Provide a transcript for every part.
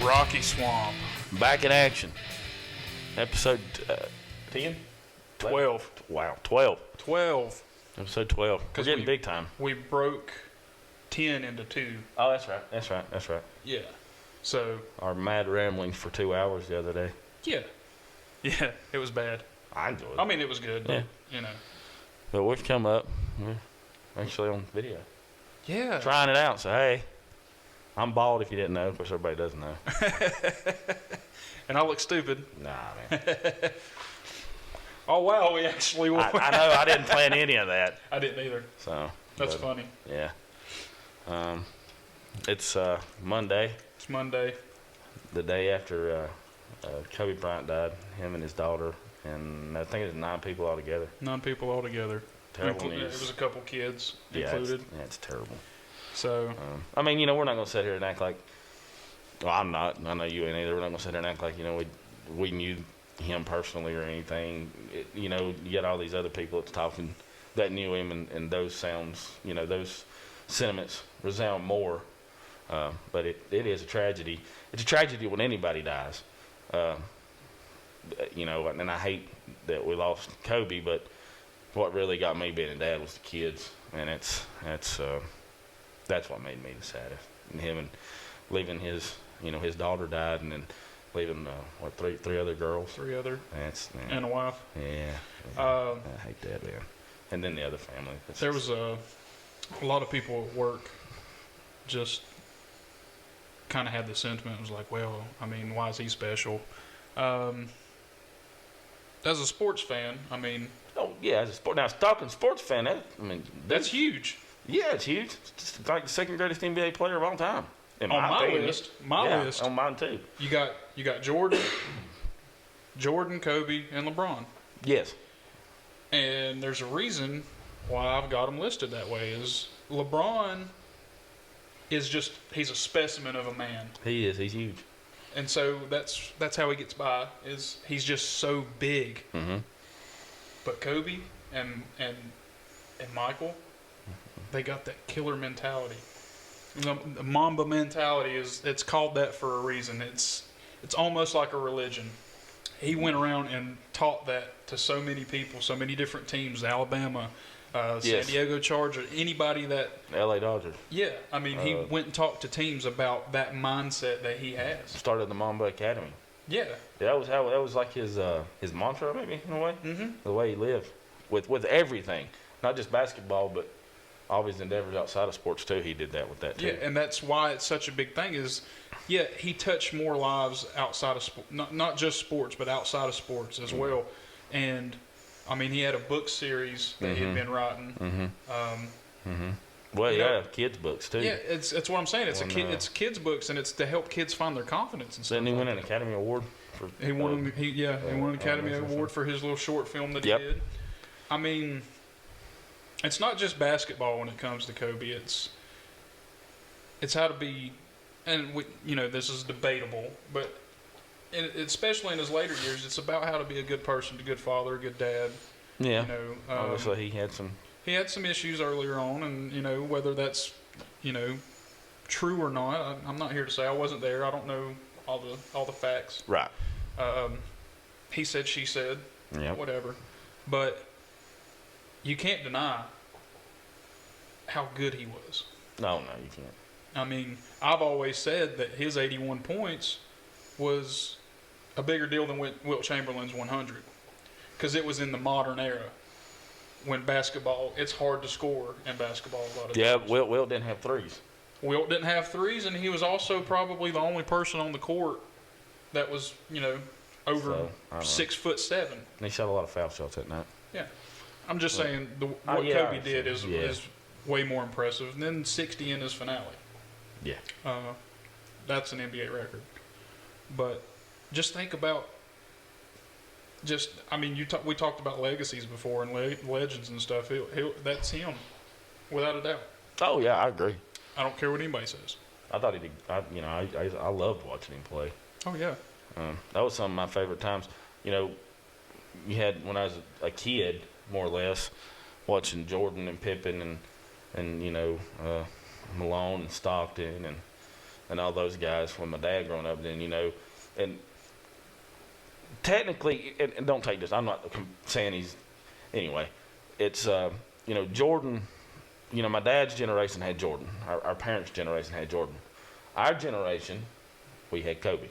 Rocky Swamp. Back in action. Episode 10? 12. Wow, 12. 12. Episode 12. We're getting big time. We broke 10 into 2. Oh, that's right. Yeah. So. Our mad ramblings for 2 hours the other day. Yeah. Yeah, it was bad. I enjoyed it. I mean, it was good, yeah. But, you know. But we've come up. We're actually on video. Yeah. Trying it out. So, hey, I'm bald if you didn't know. Of course, everybody doesn't know. And I look stupid. Nah, man. Oh, wow, we actually won. I know. I didn't plan any of that. I didn't either. So That's funny. Yeah. It's Monday. It's Monday. The day after Kobe Bryant died, him and his daughter, and I think it was 9 people altogether. 9 people altogether. Terrible news. It was a couple kids included. It's terrible. So. I mean, you know, we're not going to sit here and act like, well, I'm not, and I know you ain't either. We're not going to sit here and act like, you know, we knew him personally or anything. You know, you got all these other people that's talking that knew him, and those sounds, you know, those sentiments resound more. But it is a tragedy. It's a tragedy when anybody dies. You know, and I hate that we lost Kobe, but what really got me being a dad was the kids, and that's what made me the saddest. And him and leaving his daughter died, and then leaving three other girls. 3 other. Man, and a wife. Yeah. I hate that, man. And then the other family. There was a lot of people at work just kind of had the sentiment. It was like, well, I mean, why is he special? As a sports fan, I mean. Oh yeah, as a sport. Now, talking sports fan, that's huge. Yeah, it's huge. It's just like the second greatest NBA player of all time. On my list. On mine too. You got Jordan, Kobe, and LeBron. Yes. And there's a reason why I've got them listed that way. Is LeBron is he's a specimen of a man. He is. He's huge. And so that's how he gets by. Is he's just so big. Mm-hmm. But Kobe and Michael, they got that killer mentality. The Mamba mentality it's called that for a reason. It's almost like a religion. He went around and taught that to so many people, so many different teams, Alabama, yes. San Diego Chargers, anybody that LA Dodgers. Yeah, I mean he went and talked to teams about that mindset that he has. Started the Mamba Academy. Yeah. That was like his mantra, maybe, in a way. Mm-hmm. The way he lived with everything, not just basketball, but all of his endeavors outside of sports too. He did that with that too. Yeah, and that's why it's such a big thing. He touched more lives outside of sport, not just sports, but outside of sports as well. And I mean, he had a book series that he had been writing. Well, kids' books too. Yeah, it's what I'm saying. It's kids' books, and it's to help kids find their confidence and stuff. Didn't he win an Academy Award for? He won an Academy Award for his little short film that he did. I mean, it's not just basketball when it comes to Kobe. It's how to be, and this is debatable, but especially in his later years, it's about how to be a good person, a good father, a good dad. Yeah. Obviously, he had some. He had some issues earlier on, and whether that's true or not, I'm not here to say. I wasn't there. I don't know all the facts. Right. He said, she said, yep. Whatever. But you can't deny how good he was. No, you can't. I mean, I've always said that his 81 points was a bigger deal than Wilt Chamberlain's 100, because it was in the modern era. When basketball, it's hard to score in basketball a lot of times. Yeah, Wilt didn't have threes. Wilt didn't have threes, and he was also probably the only person on the court that was, over 6'7". And he shot a lot of foul shots that night. Yeah. I'm just saying what Kobe did is way more impressive. And then 60 in his finale. Yeah. That's an NBA record. But just think about we talked about legacies before and legends and stuff. That's him, without a doubt. Oh yeah, I agree. I don't care what anybody says. I thought he did. I loved watching him play. Oh yeah. That was some of my favorite times. You had when I was a kid, more or less, watching Jordan and Pippen and Malone and Stockton and and all those guys from my dad growing up. Then and technically, and don't take this. I'm not saying he's anyway. It's Jordan. My dad's generation had Jordan. Our parents' generation had Jordan. Our generation, we had Kobe.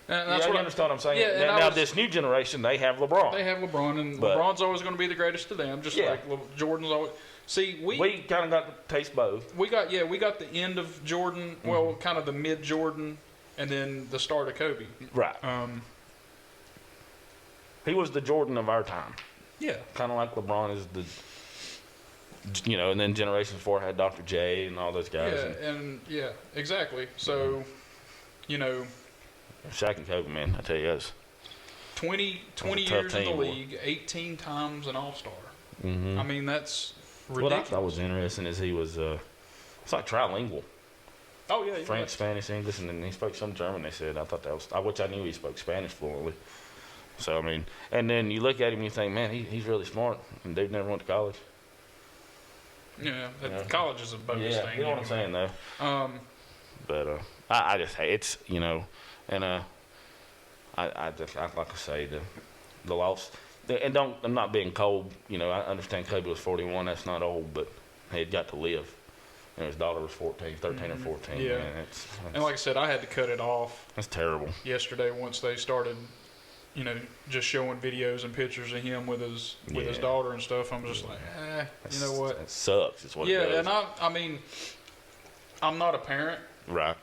And that's you understand what I'm saying? Yeah, now this new generation, they have LeBron. They have LeBron, and LeBron's always going to be the greatest to them, just like Jordan's always. See, we kind of got to taste both. We got the end of Jordan, well, kind of the mid Jordan, and then the start of Kobe. Right. He was the Jordan of our time. Yeah. Kind of like LeBron is the, and then generations before had Dr. J and all those guys. Yeah, exactly. So, Shaq and Kobe, man, I tell you, that's 20 years in the league, 18 times an All-Star. Mm-hmm. I mean, that's ridiculous. What I thought was interesting is he was, it's like trilingual. Oh, yeah. French, Spanish, English, and then he spoke some German, they said. I thought that was, which I knew he spoke Spanish fluently. So, I mean, and then you look at him and you think, man, he's really smart, and they've never went to college. Yeah, college is a bogus thing. You know what I'm saying, though. But I just, it's, and I just, like I say, the loss, and I'm not being cold, I understand Kobe was 41, that's not old, but he had got to live. And his daughter was 13 or 14. Yeah. Man, and like I said, I had to cut it off. That's terrible. Yesterday, once they started, just showing videos and pictures of him with his daughter and stuff, I'm just like, you know what? It sucks. It's what it does. And I mean, I'm not a parent. Right.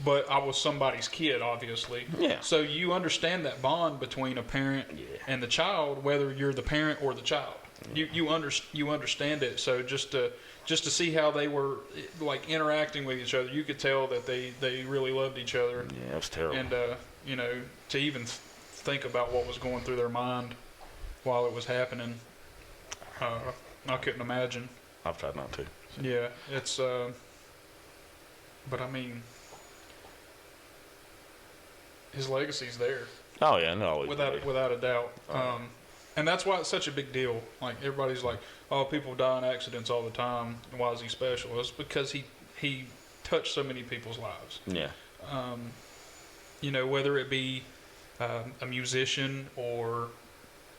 But I was somebody's kid, obviously. Yeah. So you understand that bond between a parent and the child, whether you're the parent or the child. Yeah. You understand it. So just to see how they were like interacting with each other, you could tell that they really loved each other. Yeah, it was terrible. And to even think about what was going through their mind while it was happening, I couldn't imagine. I've tried not to. Yeah, it's. But I mean, his legacy's there. Oh yeah, no, without a doubt. And that's why it's such a big deal. Like everybody's like, "Oh, people die in accidents all the time. Why is he special?" It's because he touched so many people's lives. Yeah. Whether it be a musician or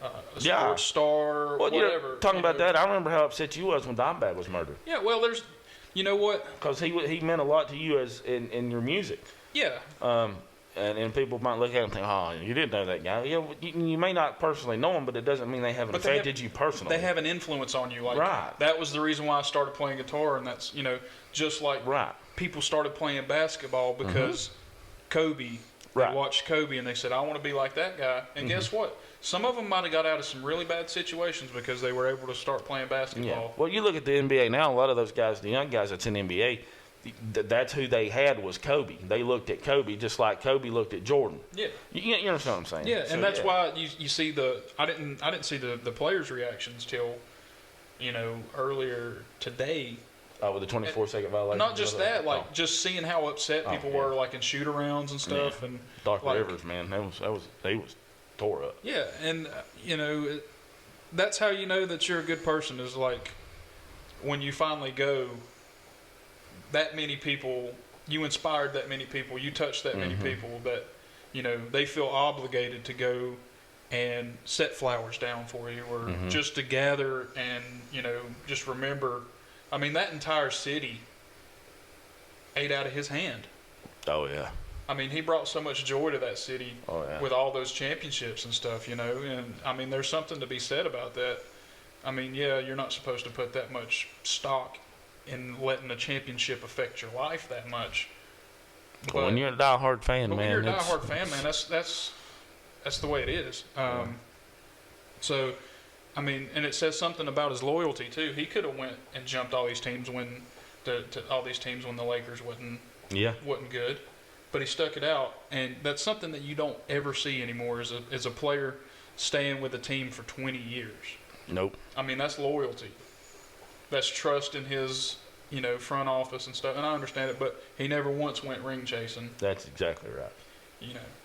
a sports star, well, whatever. Talking about that, I remember how upset you was when Dimebag was murdered. Yeah. Well, there's, you know what? Because he meant a lot to you as in your music. Yeah. And people might look at him and think, oh, you didn't know that guy. Yeah, you may not personally know him, but it doesn't mean they haven't affected you personally. They have an influence on you. Like, right. That was the reason why I started playing guitar, and that's, just like people started playing basketball because Kobe. They watched Kobe, and they said, I want to be like that guy. And guess what? Some of them might have got out of some really bad situations because they were able to start playing basketball. Yeah. Well, you look at the NBA now, a lot of those guys, the young guys that's in the NBA, that's who they had was Kobe. They looked at Kobe just like Kobe looked at Jordan. Yeah, you understand what I'm saying? Yeah, so, and that's why you see I didn't see the players' reactions till earlier today. With the 24-second violation. Not just that, just seeing how upset people were, like in shoot-arounds and stuff. Yeah. And Dr. Rivers, man, he was tore up. Yeah, and that's how you know that you're a good person is like when you finally go. That many people, you inspired that many people, you touched that many people that, they feel obligated to go and set flowers down for you or just to gather and, just remember. I mean, that entire city ate out of his hand. Oh, yeah. I mean, he brought so much joy to that city with all those championships and stuff, and I mean, there's something to be said about that. I mean, yeah, you're not supposed to put that much stock in letting a championship affect your life that much. But when you're a diehard fan, man. When you're a diehard fan, man, that's the way it is. So, I mean, and it says something about his loyalty too. He could have went and jumped all these teams when the Lakers wasn't good, but he stuck it out, and that's something that you don't ever see anymore as a player staying with a team for 20 years. Nope. I mean, that's loyalty. That's trust in his, front office and stuff. And I understand it, but he never once went ring chasing. That's exactly right.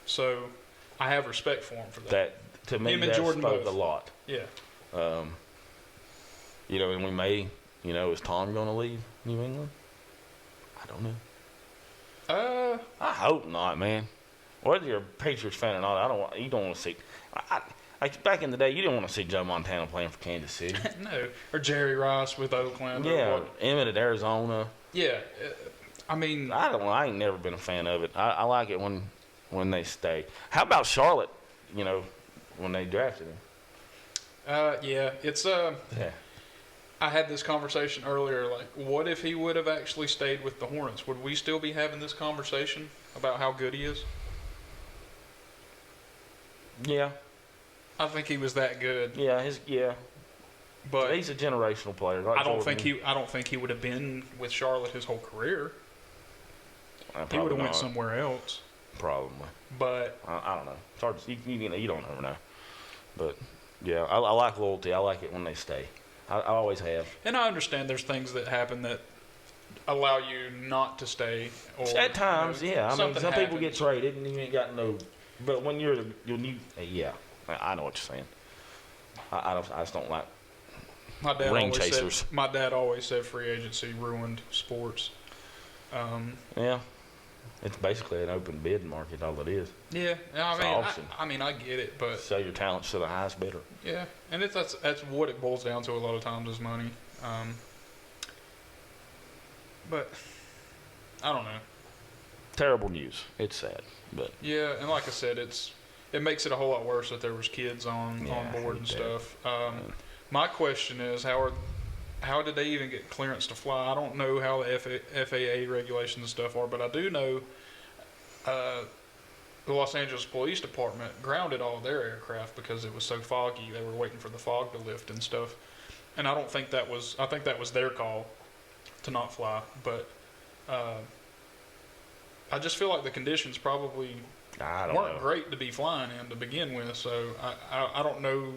So I have respect for him for that. That to me, that spoke a lot. Yeah. And we may, is Tom going to leave New England? I don't know. I hope not, man. Whether you're a Patriots fan or not, you don't want to see. Like back in the day, you didn't want to see Joe Montana playing for Kansas City. No, or Jerry Rice with Oakland. Yeah, Emmett at Arizona. Yeah, I mean, I ain't never been a fan of it. I like it when they stay. How about Charlotte? You know, when they drafted him. Yeah, it's Yeah. I had this conversation earlier. Like, what if he would have actually stayed with the Hornets? Would we still be having this conversation about how good he is? Yeah. I think he was that good. Yeah. But he's a generational player. Like I don't Jordan. think he would have been with Charlotte his whole career. He Probably would have went not. somewhere else. Probably. But I don't know. It's hard to, you don't ever know. But yeah, I like loyalty. I like it when they stay. I always have. and I understand there's things that happen that allow you not to stay. Or At times, yeah. I mean, some people get happens. traded and you ain't got no. But when yeah, I know what you're saying. I just don't like My dad ring always chasers. Said, my dad always said free agency ruined sports. Yeah, it's basically an open bid market. All it is. Yeah, It's auction. I mean, I get it, but Sell your talents to the highest bidder. yeah, and that's what it boils down to a lot of times is money. But I don't know. Terrible news. It's sad, but Yeah, and like I said, it makes it a whole lot worse that there was kids on Yeah, I board hate and that. stuff. My question is, how did they even get clearance to fly? I don't know how the FAA regulations and stuff are, but I do know the Los Angeles Police Department grounded all their aircraft because it was so foggy. They were waiting for the fog to lift and stuff. And I think that was their call to not fly. But I just feel like the conditions probably I don't weren't know. great to be flying in to begin with. So I don't know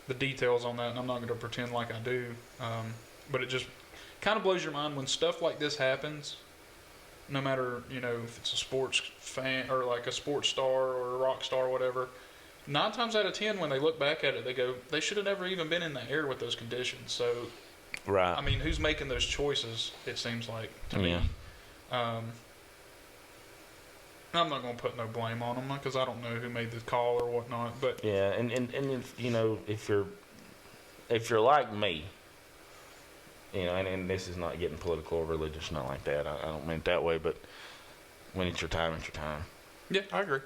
the details on that, and I'm not going to pretend like I do. But it just kind of blows your mind when stuff like this happens. No matter, if it's a sports fan or like a sports star or a rock star or whatever, 9 times out of 10 when they look back at it, they go, they should have never even been in the air with those conditions. So, Right. I mean, who's making those choices, it seems like, to me. I'm not going to put no blame on them because I don't know who made the call or whatnot. But Yeah, and if if you're like me, and this is not getting political or religious, not like that. I don't mean it that way, but when it's your time, it's your time. yeah, I agree.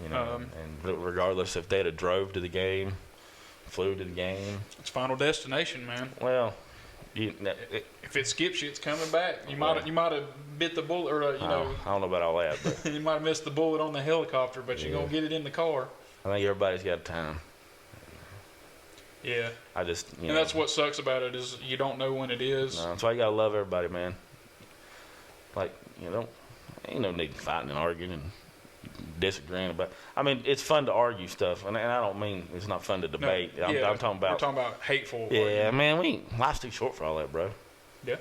And regardless if they'd have drove to the game, flew to the game, It's Final Destination, man. well, If it skips you, it's coming back. You might have bit the bullet, or I don't know about all that, but you might have missed the bullet on the helicopter, but you're Yeah. gonna get it in the car. I think everybody's got time. Yeah, I just, and that's what sucks about it is you don't know when it is. No, that's why you gotta love everybody, man. Like, ain't no need fighting and arguing and disagreeing about. I mean, it's fun to argue stuff, and I don't mean it's not fun to No, debate. yeah, I'm talking we're about. talking about hateful. Yeah, man, life's too short for all that, bro. Yeah.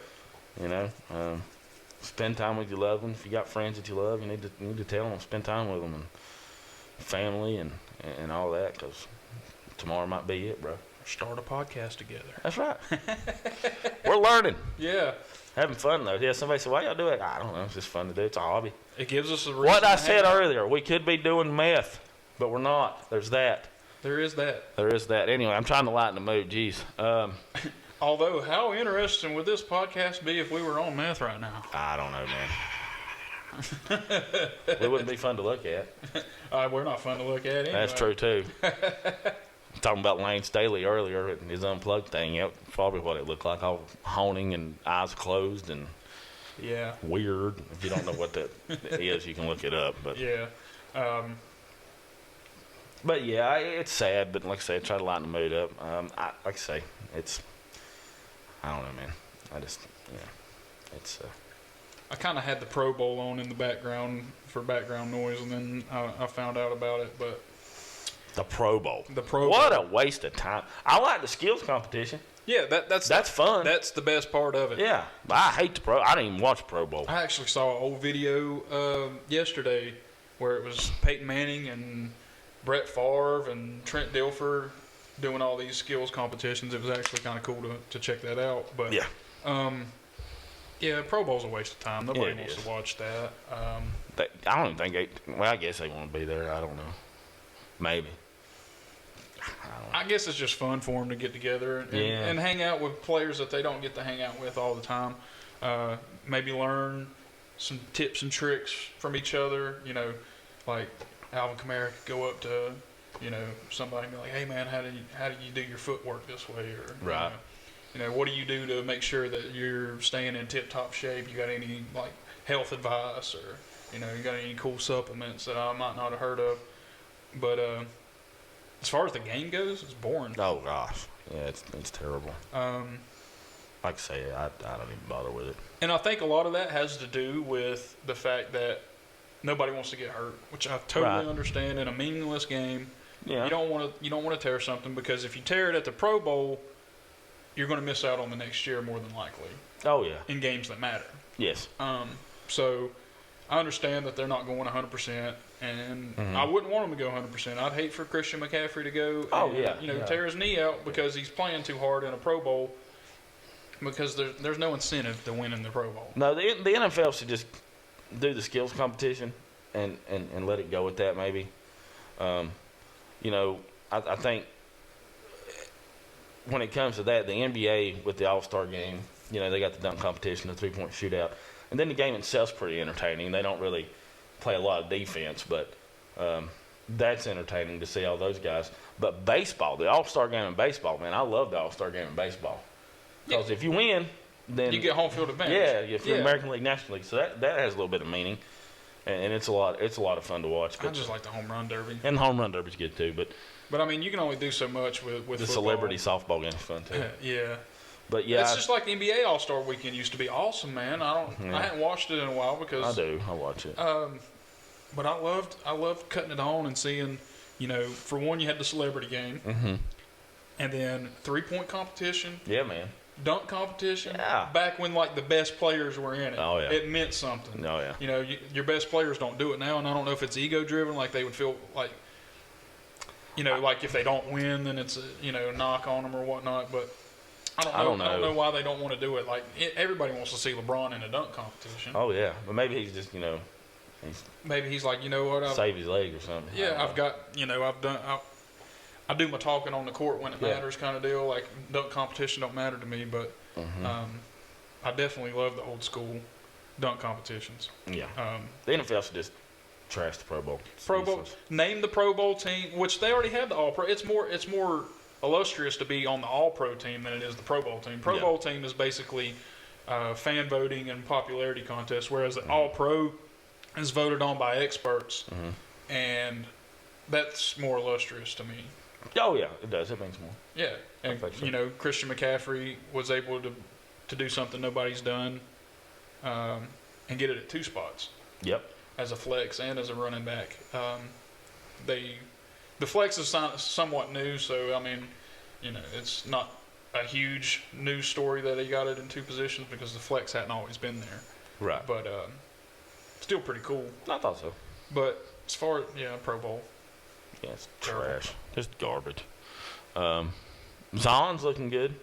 Spend time with your loved ones. If you got friends that you love, you need to tell them, spend time with them, and family and all that, because tomorrow might be it, bro. Start a podcast together. That's right. We're learning, Yeah, having fun though. Yeah, somebody said, "Why y'all do it?" I don't know. It's just fun to do. It's a hobby. it gives us a reason. What I to said hang out. earlier, we could be doing meth, but we're not. There's that. There is that. There is that. Anyway, I'm trying to lighten the mood. Jeez. Although, how interesting would this podcast be if we were on meth right now? I don't know, man. It wouldn't be fun to look at. We're not fun to look at anyway. That's true too. Talking about Lane Staley earlier and his unplugged thing. Yep, probably what it looked like. All honing and eyes closed and Yeah. weird. If you don't know what that is, you can look it up. But Yeah. But yeah, it's sad. But like I say, try to lighten the mood up. Like I say, I don't know, man. I just, it's. I kind of had the Pro Bowl on in the background for background noise, and then I found out about it. But The Pro Bowl. the Pro What Bowl, a waste of time. I like the skills competition. yeah, That's fun. That's the best part of it. Yeah, but I hate the Pro. I didn't even watch the Pro Bowl. I actually saw an old video yesterday where it was Peyton Manning and Brett Favre and Trent Dilfer doing all these skills competitions. It was actually kind of cool to check that out. But Yeah. Yeah, Pro Bowl's a waste of time. Nobody It wants is. to watch that. I don't even think well, I guess they want to be there. I don't know. Maybe. I guess it's just fun for them to get together and hang out with players that they don't get to hang out with all the time. Maybe learn some tips and tricks from each other. You know, like Alvin Kamara could go up to, you know, somebody and be like, "Hey man, how do you do your footwork this way?" Or right. You know, what do you do to make sure that you're staying in tip-top shape? You got any like health advice, or you know, you got any cool supplements that I might not have heard of? But as far as the game goes, it's boring. Oh gosh, yeah, it's terrible. Like I say, I don't even bother with it. And I think a lot of that has to do with the fact that nobody wants to get hurt, which I totally understand. In a meaningless game, you don't want to tear something, because if you tear it at the Pro Bowl, you're going to miss out on the next year more than likely. Oh yeah. In games that matter. Yes. So I understand that they're not going 100%, and I wouldn't want them to go 100%. I'd hate for Christian McCaffrey to go tear his knee out because he's playing too hard in a Pro Bowl, because there's no incentive to win in the Pro Bowl. No, the NFL should just do the skills competition and let it go with that maybe. You know, I think when it comes to that, the NBA with the All-Star game, you know, they got the dunk competition, the three-point shootout. And then the game itself's pretty entertaining. They don't really play a lot of defense, but that's entertaining to see all those guys. But baseball, the All-Star game in baseball, man, I love the All-Star game in baseball. Because if you win, then you get home field advantage. Yeah, if you're American League, National League. So that has a little bit of meaning. And it's a lot of fun to watch. I just like the home run derby. And the home run derby's good too, but I mean, you can only do so much with the football. celebrity softball game's fun too. Yeah. But yeah, it's just like the NBA All-Star Weekend used to be awesome, man. I hadn't watched it in a while because I watch it. But I loved cutting it on and seeing, you know, for one, you had the celebrity game, and then 3-point competition. Yeah, man. Dunk competition. Yeah. Back when like the best players were in it. Oh yeah. It meant something. Oh yeah. You know, your best players don't do it now, and I don't know if it's ego driven, like they would feel like, you know, like if they don't win, then it's a knock on them or whatnot. But I don't know why they don't want to do it. Like everybody wants to see LeBron in a dunk competition. Oh yeah, but maybe he's just maybe he's like, you know what, save his leg or something. Yeah, I've got I do my talking on the court when it matters, kind of deal. Like dunk competition don't matter to me, but I definitely love the old school dunk competitions. Yeah, the NFL should just trash the Pro Bowl. Pro Bowl, name the Pro Bowl team, which they already have the All Pro. It's more illustrious to be on the All Pro team than it is the Pro Bowl team. Pro Bowl team is basically fan voting and popularity contest, whereas the All Pro is voted on by experts, and that's more illustrious to me. Oh yeah, it does. It means more. Yeah, and you know, Christian McCaffrey was able to do something nobody's done, and get it at 2 spots. Yep. As a flex and as a running back. The flex is somewhat new, so I mean, you know, it's not a huge news story that he got it in 2 positions because the flex hadn't always been there. Right. But still pretty cool. I thought so. But as far as Pro Bowl. Yeah, it's trash. Just garbage. Zon's looking good.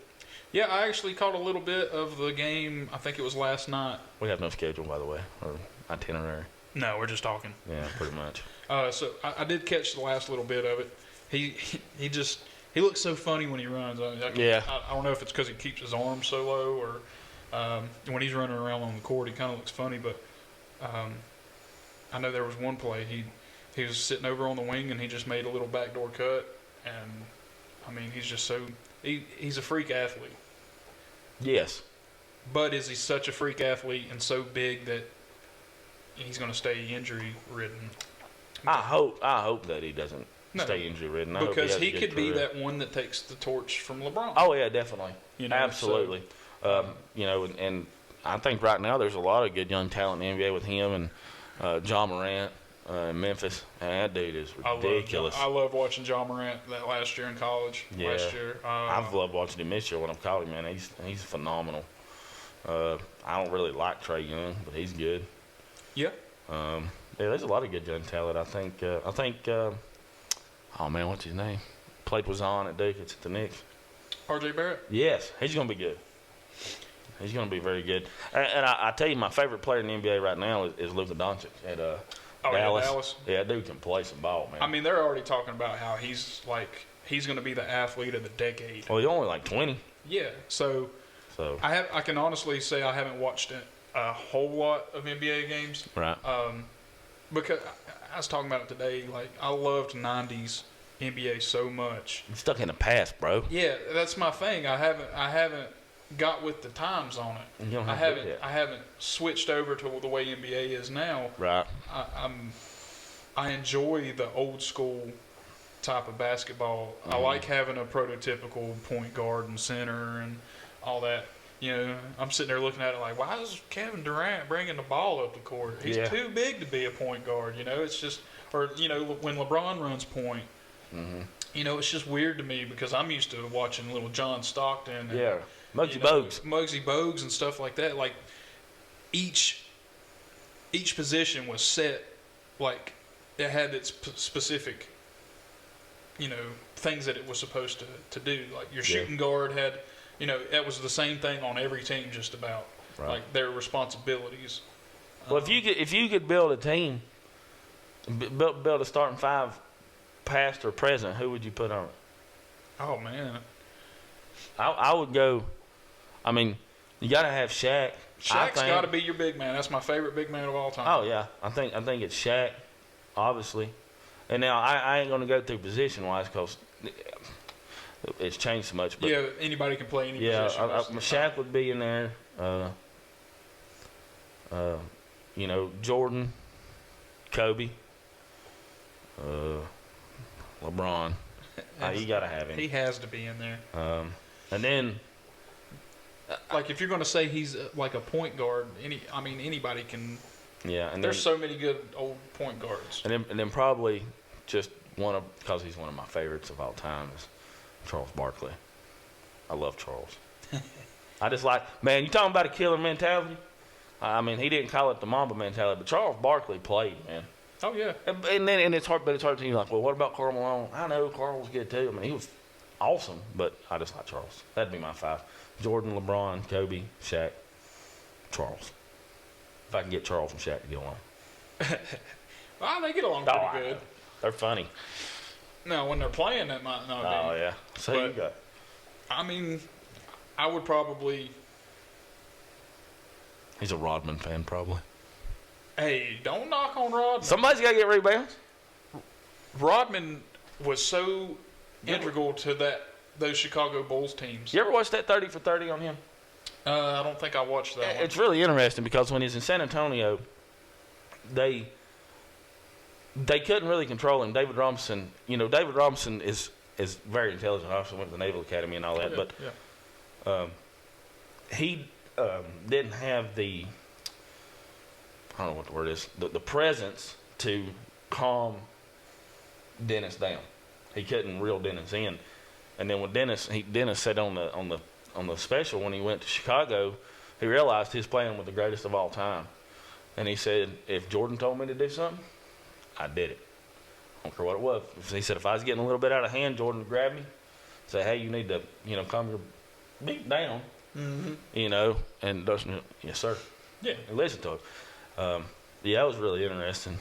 Yeah, I actually caught a little bit of the game. I think it was last night. We have no schedule, by the way, or itinerary. No, we're just talking. Yeah, pretty much. So I did catch the last little bit of it. He looks so funny when he runs. I don't know if it's because he keeps his arms so low, or when he's running around on the court, he kind of looks funny. But I know there was one play he was sitting over on the wing and he just made a little backdoor cut, and I mean he's just he's a freak athlete. Yes. But is he such a freak athlete and so big that he's going to stay injury ridden? I hope that he doesn't stay injury ridden. Because he could be that one that takes the torch from LeBron. Oh yeah, definitely. You know, absolutely. You know, and I think right now there's a lot of good young talent in the NBA with him and John Morant. Memphis, and that dude is ridiculous. I love watching John Morant that last year in college. Yeah. Last year, I've loved watching him this year when I've caught him. Man, he's phenomenal. I don't really like Trae Young, but he's good. Yeah. Yeah, there's a lot of good young talent. I think. Oh man, what's his name? Played with Zon at Duke. It's at the Knicks. R.J. Barrett. Yes, he's gonna be good. He's going to be very good. And I tell you, my favorite player in the NBA right now is Luka Doncic at Dallas. Yeah, Dallas. Yeah, dude can play some ball, man. I mean, they're already talking about how he's going to be the athlete of the decade. Well, he's only like 20. Yeah, so I can honestly say I haven't watched a whole lot of NBA games. Right. Because I was talking about it today. Like, I loved '90s NBA so much. I'm stuck in the past, bro. Yeah, that's my thing. I haven't got with the times on it. You don't I have to. I haven't switched over to the way NBA is now. Right. I enjoy the old school type of basketball. Mm-hmm. I like having a prototypical point guard and center and all that. You know, I'm sitting there looking at it like, why is Kevin Durant bringing the ball up the court? He's too big to be a point guard. You know, it's just, or you know, when LeBron runs point. Mm-hmm. You know, it's just weird to me because I'm used to watching little John Stockton and Muggsy Bogues. Muggsy Bogues and stuff like that. Like each position was set, like it had its specific, you know, things that it was supposed to do. Like your shooting guard had, you know, that was the same thing on every team just about. Right. Like their responsibilities. Well, if you could build a team, build a starting five, past or present, who would you put on it? Oh man, I would go. I mean, you got to have Shaq. Shaq's got to be your big man. That's my favorite big man of all time. Oh yeah, I think it's Shaq, obviously. And now I ain't gonna go through position wise because it's changed so much. But yeah, anybody can play any position. Yeah, Shaq would be in there. You know, Jordan, Kobe, LeBron. You gotta have him. He has to be in there. And then, like, if you're gonna say he's like a point guard, anybody can. Yeah, and there's so many good old point guards. And then probably just because he's one of my favorites of all time is Charles Barkley. I love Charles. I just like, man, you talking about a killer mentality? I mean, he didn't call it the Mamba mentality, but Charles Barkley played, man. Oh yeah. And it's hard, to think like, well, what about Karl Malone? I know Karl was good too. I mean, he was awesome, but I just like Charles. That'd be my five: Jordan, LeBron, Kobe, Shaq, Charles. If I can get Charles and Shaq to get along. Well, they get along pretty good. They're funny. No, when they're playing, that might not be. Oh yeah. So you got. I mean, I would probably. He's a Rodman fan, probably. Hey, don't knock on Rodman. Somebody's got to get rebounds. Rodman was so integral to those Chicago Bulls teams. You ever watch that 30 for 30 on him? I don't think I watched that one. It's really interesting because when he's in San Antonio, they couldn't really control him. David Robinson is very intelligent. Obviously went to the Naval Academy and all that, but he didn't have the, I don't know what the word is, the presence to calm Dennis down. He couldn't reel Dennis in. And then when Dennis said on the special when he went to Chicago, he realized he was playing with the greatest of all time. And he said, if Jordan told me to do something, I did it. I don't care what it was. He said, if I was getting a little bit out of hand, Jordan would grab me, say, hey, you need to, calm your beat down, and yes, sir. Yeah. And listen to it. That was really interesting.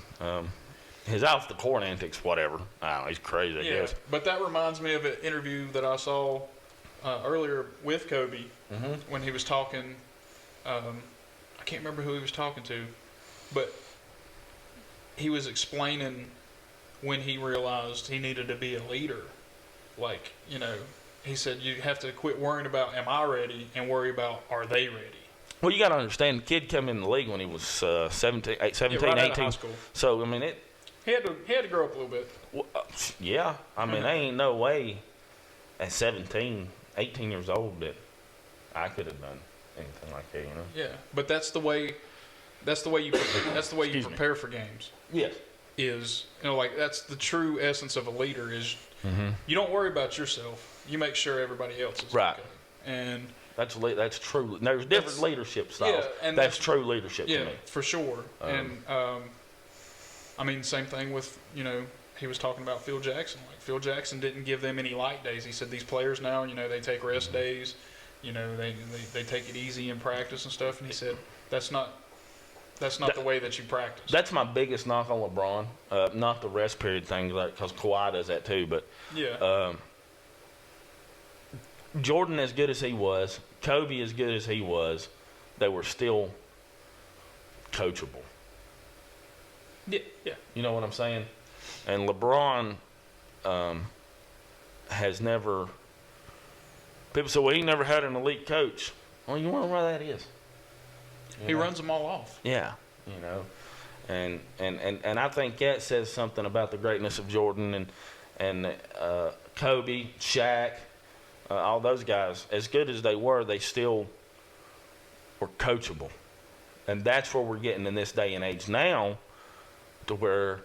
His off the court antics, whatever. I don't know, he's crazy, I guess. But that reminds me of an interview that I saw earlier with Kobe when he was talking. I can't remember who he was talking to, but he was explaining when he realized he needed to be a leader. Like, he said, you have to quit worrying about, am I ready, and worry about, are they ready? Well, you got to understand, the kid came in the league when he was 17, 18. Right out of high school. So, I mean, he had to grow up a little bit. Well, yeah. I mean, there ain't no way at 17, 18 years old that I could have done anything like that, Yeah, but that's the way you prepare for games. Yes. Is, that's the true essence of a leader is you don't worry about yourself. You make sure everybody else is right. Okay. And that's true. There's different leadership styles. Yeah, and that's true leadership to me. Yeah, for sure. And same thing with, he was talking about Phil Jackson. Like, Phil Jackson didn't give them any light days. He said these players now, they take rest days. You know, they take it easy in practice and stuff. And he said that's not the way that you practice. That's my biggest knock on LeBron. Not the rest period thing, because Kawhi does that too. But yeah, Jordan, as good as he was, Kobe, as good as he was, they were still coachable. yeah. You know what I'm saying? And LeBron has never. People say, well, he never had an elite coach. Well, you wonder why that is. He runs them all off. Yeah, you know, and I think that says something about the greatness of Jordan and Kobe, Shaq, all those guys. As good as they were, they still were coachable, and that's where we're getting in this day and age now, to where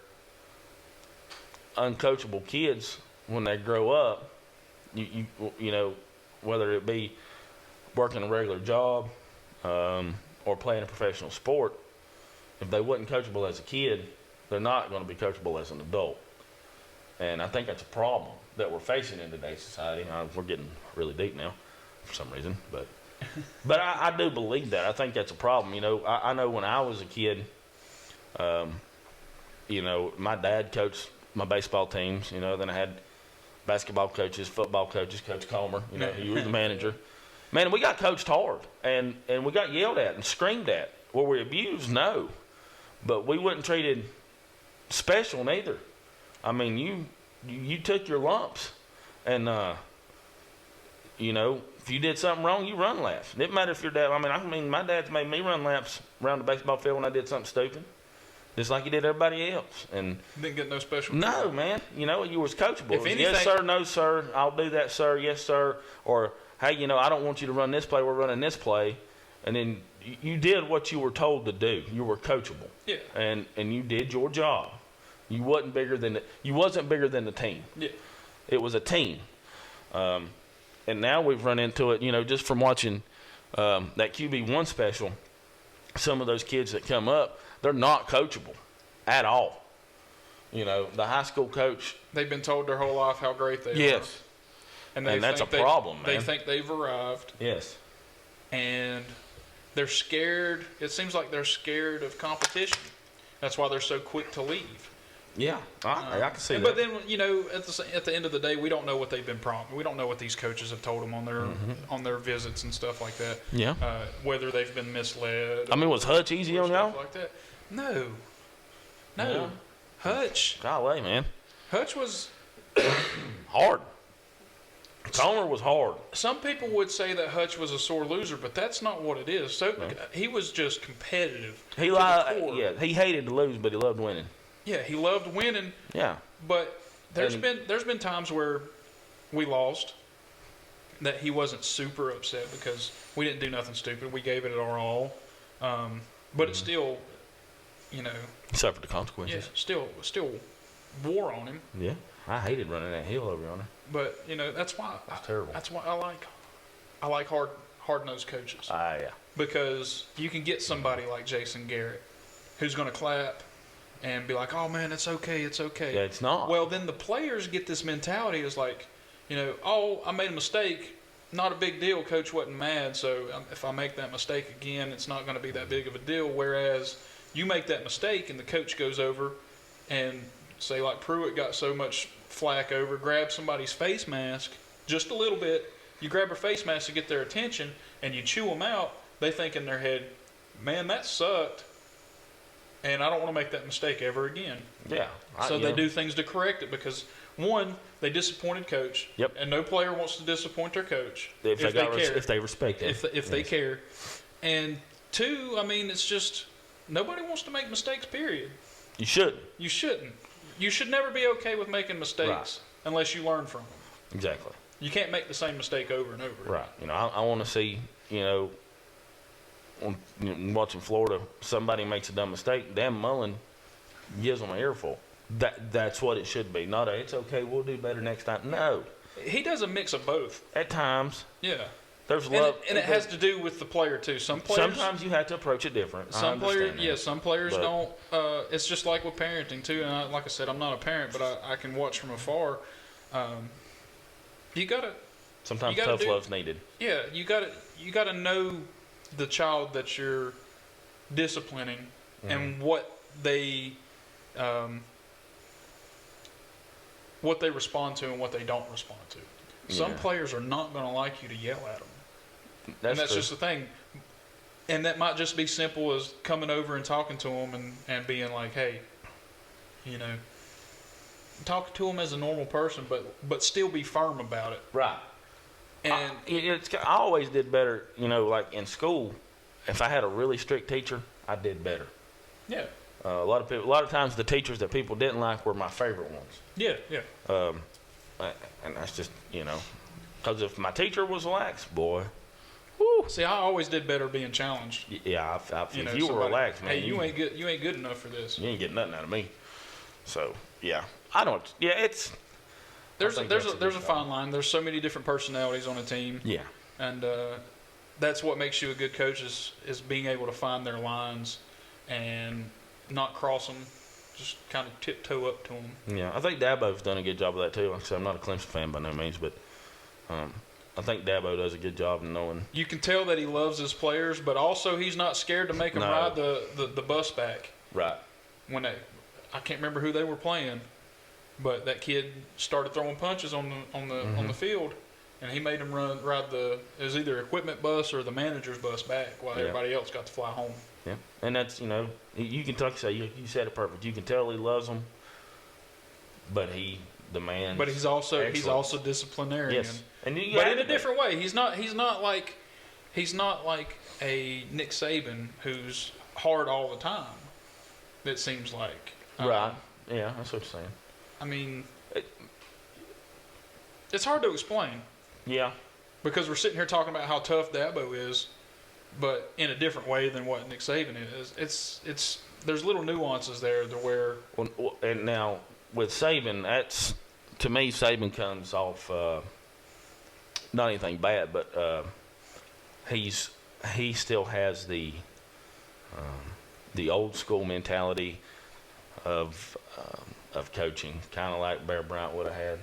uncoachable kids, when they grow up, you know, whether it be working a regular job. Or playing a professional sport, if they wasn't coachable as a kid, they're not going to be coachable as an adult. And I think that's a problem that we're facing in today's society. We're getting really deep now for some reason, but I do believe that. I think that's a problem. You know, I know when I was a kid, you know, my dad coached my baseball teams. You know, then I had basketball coaches, football coaches, Coach Comer. You know, he was the manager. Man, we got coached hard, and we got yelled at and screamed at. Were we abused? No. But we wasn't treated special neither. I mean, you took your lumps, and, you know, if you did something wrong, you run laps. It didn't matter if your dad, I mean, my dad's made me run laps around the baseball field when I did something stupid, just like he did everybody else. And didn't get no special. No, man. You know, you was coachable. If anything, yes, sir. No, sir. I'll do that, sir. Yes, sir. Or, hey, you know, I don't want you to run this play. We're running this play. And then you did what you were told to do. You were coachable. Yeah. And you did your job. You wasn't bigger than the team. Yeah. It was a team. And now we've run into it, you know, just from watching that QB1 special. Some of those kids that come up, they're not coachable at all. You know, the high school coach. They've been told their whole life how great they are. Yes. And that's a problem, man. They think they've arrived. Yes. And they're scared. It seems like they're scared of competition. That's why they're so quick to leave. Yeah, I can see that. But then, you know, at the end of the day, we don't know what they've been promised. We don't know what these coaches have told them on their visits and stuff like that. Yeah. Whether they've been misled. I mean, was Hutch easy on y'all? Like that. No. Yeah. Hutch. Golly, man. Hutch was hard. Comer was hard. Some people would say that Hutch was a sore loser, but that's not what it is. So he was just competitive. He hated to lose, but he loved winning. Yeah, he loved winning. Yeah. But there's been times where we lost that he wasn't super upset because we didn't do nothing stupid. We gave it our all. But it's still, you know. He suffered the consequences. Yeah, still wore on him. Yeah. I hated running that hill over yonder. But, you know, that's why. That's terrible. That's why I like hard-nosed coaches. Yeah. Because you can get somebody like Jason Garrett who's going to clap and be like, oh, man, it's okay, it's okay. Yeah, it's not. Well, then the players get this mentality is like, you know, oh, I made a mistake. Not a big deal. Coach wasn't mad, so if I make that mistake again, it's not going to be that big of a deal. Whereas you make that mistake and the coach goes over and say like Pruitt got so much flack over, grab somebody's face mask just a little bit. You grab her face mask to get their attention and you chew them out. They think in their head, man, that sucked. And I don't want to make that mistake ever again. Yeah. So they do things to correct it because, one, they disappointed coach. Yep. And no player wants to disappoint their coach if they care. If they respect it. If they care. And two, I mean, it's just nobody wants to make mistakes, period. You shouldn't. You shouldn't. You should never be okay with making mistakes unless you learn from them. Exactly. You can't make the same mistake over and over. Right. You know, I want to see, you know, watching Florida, somebody makes a dumb mistake, Dan Mullen gives them an earful. That's what it should be. Not it's okay, we'll do better next time. No. He does a mix of both. At times. Yeah. There's love. And it has to do with the player, too. Sometimes you have to approach it different. Some players don't. It's just like with parenting, too. And like I said, I'm not a parent, but I can watch from afar. You got to Sometimes tough love's needed. Yeah, you got to know the child that you're disciplining and what they respond to and what they don't respond to. Some players are not going to like you to yell at them. That's just the thing. And that might just be simple as coming over and talking to them and being like, hey, talk to them as a normal person, but still be firm about it. Right. And I always did better, like in school. If I had a really strict teacher, I did better. Yeah. A lot of times the teachers that people didn't like were my favorite ones. Yeah, yeah. And that's just, because if my teacher was lax, boy. Woo. See, I always did better being challenged. Yeah, if you were relaxed, man. Hey, you ain't good. You ain't good enough for this. You ain't getting nothing out of me. So yeah, I don't. Yeah, it's. There's a fine line. There's so many different personalities on a team. Yeah. And that's what makes you a good coach is being able to find their lines and not cross them. Just kind of tiptoe up to them. Yeah, I think Dabo's done a good job of that too. Like I said, I'm not a Clemson fan by no means, but I think Dabo does a good job in knowing. You can tell that he loves his players, but also he's not scared to make them ride the bus back. Right. I can't remember who they were playing, but that kid started throwing punches on the field, and he made them ride it was either equipment bus or the manager's bus back while everybody else got to fly home. Yeah, and that's you can talk. Say you said it perfect. You can tell he loves them, but he demands. But he's also disciplinarian. Yes, but in a different way. He's not like a Nick Saban who's hard all the time. It seems like. Right. Yeah, that's what you're saying. I mean, it's hard to explain. Yeah. Because we're sitting here talking about how tough Dabo is, but in a different way than what Nick Saban is. There's little nuances there to where. Well, and now with Saban, to me, Saban comes off not anything bad, but he still has the old school mentality of coaching, kind of like Bear Bryant would have had.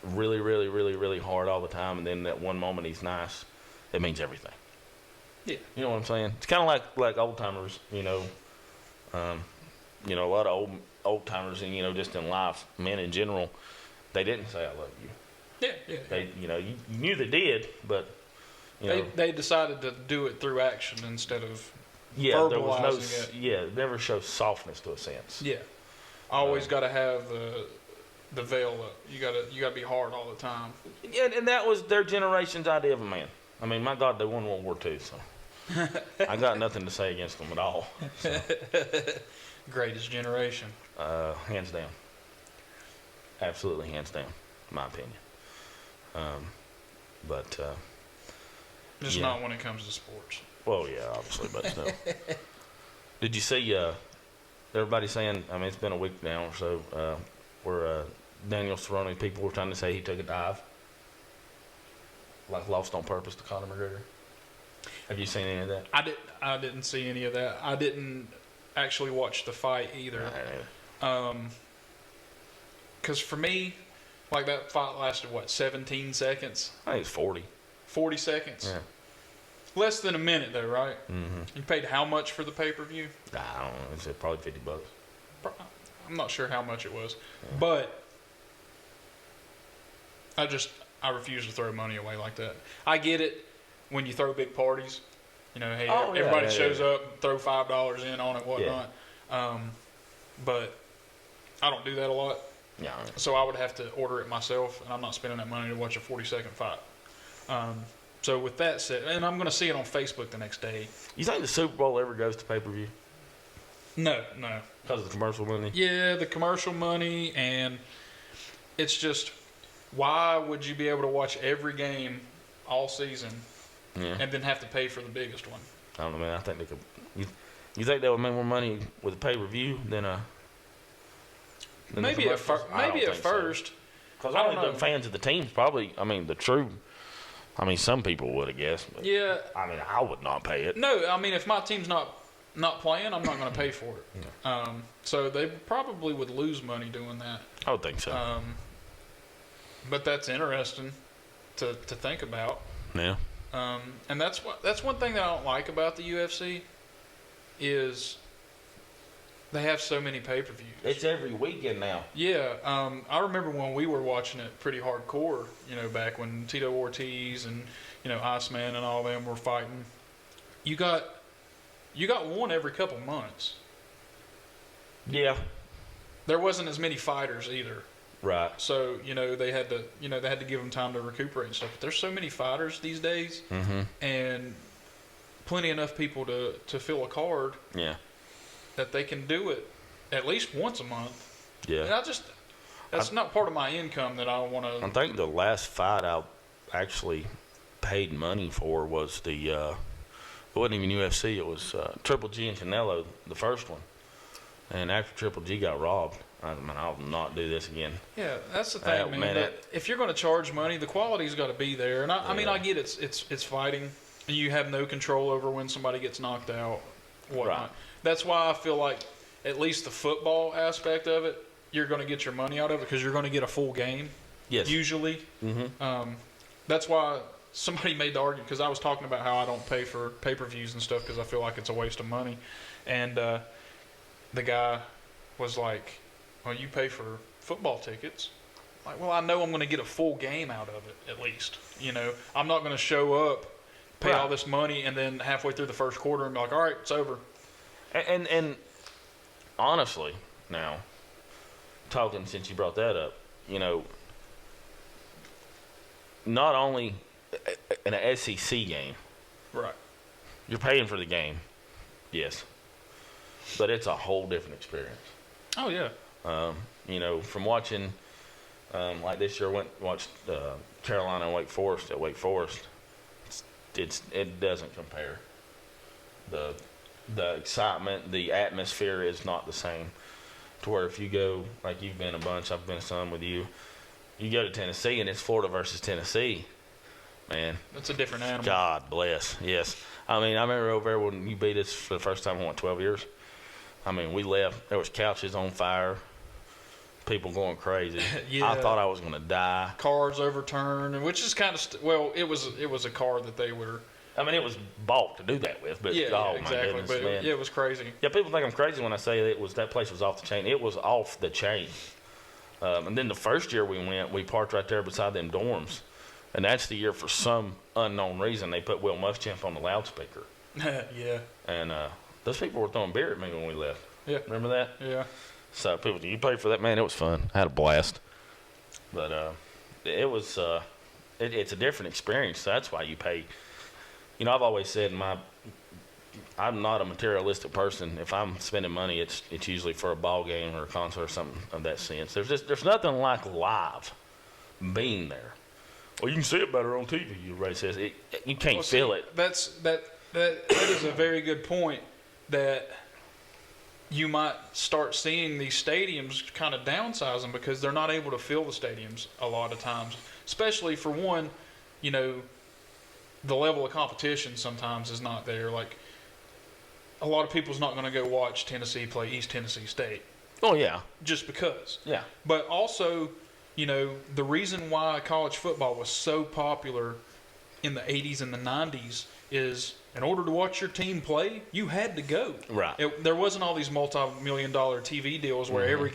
Really, really, really, really hard all the time, and then that one moment he's nice, it means everything. Yeah. You know what I'm saying? It's kind of like old timers, a lot of old timers, and just in life, men in general, they didn't say I love you. Yeah. They, you knew they did, but they decided to do it through action instead of verbalizing there was it. Yeah, it never shows softness to a sense. Yeah. Always got to have the veil up. You gotta be hard all the time. Yeah, and that was their generation's idea of a man. I mean, my God, they won World War II, so I got nothing to say against them at all. So. Greatest generation. Hands down. Absolutely hands down, in my opinion. Just not when it comes to sports. Well, yeah, obviously, but no. Did you see everybody saying, I mean, it's been a week now or so, where Daniel Cerrone, people were trying to say he took a dive, like lost on purpose to Conor McGregor. Have you seen any of that? I didn't see any of that. I didn't actually watch the fight either. Because for me, like that fight lasted, 17 seconds? I think it's 40. 40 seconds? Yeah. Less than a minute, though, right? Mm-hmm. You paid how much for the pay-per-view? I don't know. It's probably $50. I'm not sure how much it was. Yeah. But I refuse to throw money away like that. I get it when you throw big parties. Hey, everybody shows up, throw $5 in on it, whatnot. Yeah. But I don't do that a lot. Yeah. So I would have to order it myself, and I'm not spending that money to watch a 40-second fight. So with that said, and I'm going to see it on Facebook the next day. You think the Super Bowl ever goes to pay-per-view? No. Because of the commercial money? Yeah, the commercial money, and it's just, why would you be able to watch every game all season and then have to pay for the biggest one? I don't know, man. I think they could. You think they would make more money with a pay-per-view than maybe at first? Because I don't know. The fans of the teams probably. I mean, some people would, I guess. But, yeah. I mean, I would not pay it. No, I mean, if my team's not playing, I'm not going to pay for it. Yeah. So they probably would lose money doing that. I would think so. But that's interesting to think about. Yeah. And that's one thing that I don't like about the UFC is they have so many pay-per-views. It's every weekend now. Yeah, I remember when we were watching it pretty hardcore, back when Tito Ortiz and, Iceman and all them were fighting. You got one every couple months. Yeah. There wasn't as many fighters either. Right. So, they had to give them time to recuperate and stuff. But there's so many fighters these days, and plenty enough people to fill a card. Yeah. That they can do it at least once a month. Yeah. And that's not part of my income that I want to. I think the last fight I actually paid money for was it wasn't even UFC. It was Triple G and Canelo, the first one. And after Triple G got robbed, I'll not do this again. Yeah, that's the thing, man. That if you're going to charge money, the quality's got to be there. And I mean, I get it's fighting, and you have no control over when somebody gets knocked out, whatnot. Right. That's why I feel like at least the football aspect of it, you're going to get your money out of it because you're going to get a full game. Yes. Usually. That's why somebody made the argument, because I was talking about how I don't pay for pay-per-views and stuff because I feel like it's a waste of money. And the guy was like, well, you pay for football tickets. Like, well, I know I'm going to get a full game out of it at least. I'm not going to show up, pay all this money, and then halfway through the first quarter and be like, all right, it's over. And honestly, now, talking since you brought that up, not only in an SEC game, right? You're paying for the game, yes, but it's a whole different experience. Oh yeah. From watching, like this year, watched Carolina and Wake Forest at Wake Forest. It doesn't compare. The excitement, the atmosphere is not the same. To where if you go, like you've been a bunch, I've been some with you. You go to Tennessee and it's Florida versus Tennessee, man. That's a different animal. God bless. Yes. I mean, I remember over there when you beat us for the first time in 12 years. I mean, we left. There was couches on fire. People going crazy. Yeah. I thought I was going to die. Cars overturned, which is kind of it was a car that they were. I mean, it was bought to do that with, but yeah, my exactly. goodness, But man. it was crazy. Yeah, people think I'm crazy when I say that place was off the chain. It was off the chain. And then the first year we went, we parked right there beside them dorms, and that's the year for some unknown reason they put Will Muschamp on the loudspeaker. Yeah. And those people were throwing beer at me when we left. Yeah. Remember that? Yeah. So people, you paid for that, man. It was fun. I had a blast. But it was it's a different experience. So that's why you pay. I've always said I'm not a materialistic person. If I'm spending money, it's usually for a ball game or a concert or something of that sense. There's nothing like live being there. Well, you can see it better on TV. Everybody says it. You can't feel it. That is a very good point. That you might start seeing these stadiums kind of downsizing because they're not able to fill the stadiums a lot of times. Especially for one, the level of competition sometimes is not there. Like, a lot of people's not going to go watch Tennessee play East Tennessee State. Oh, yeah. Just because. Yeah. But also, the reason why college football was so popular in the 80s and the 90s is in order to watch your team play, you had to go. Right. There wasn't all these multi-million-dollar TV deals where every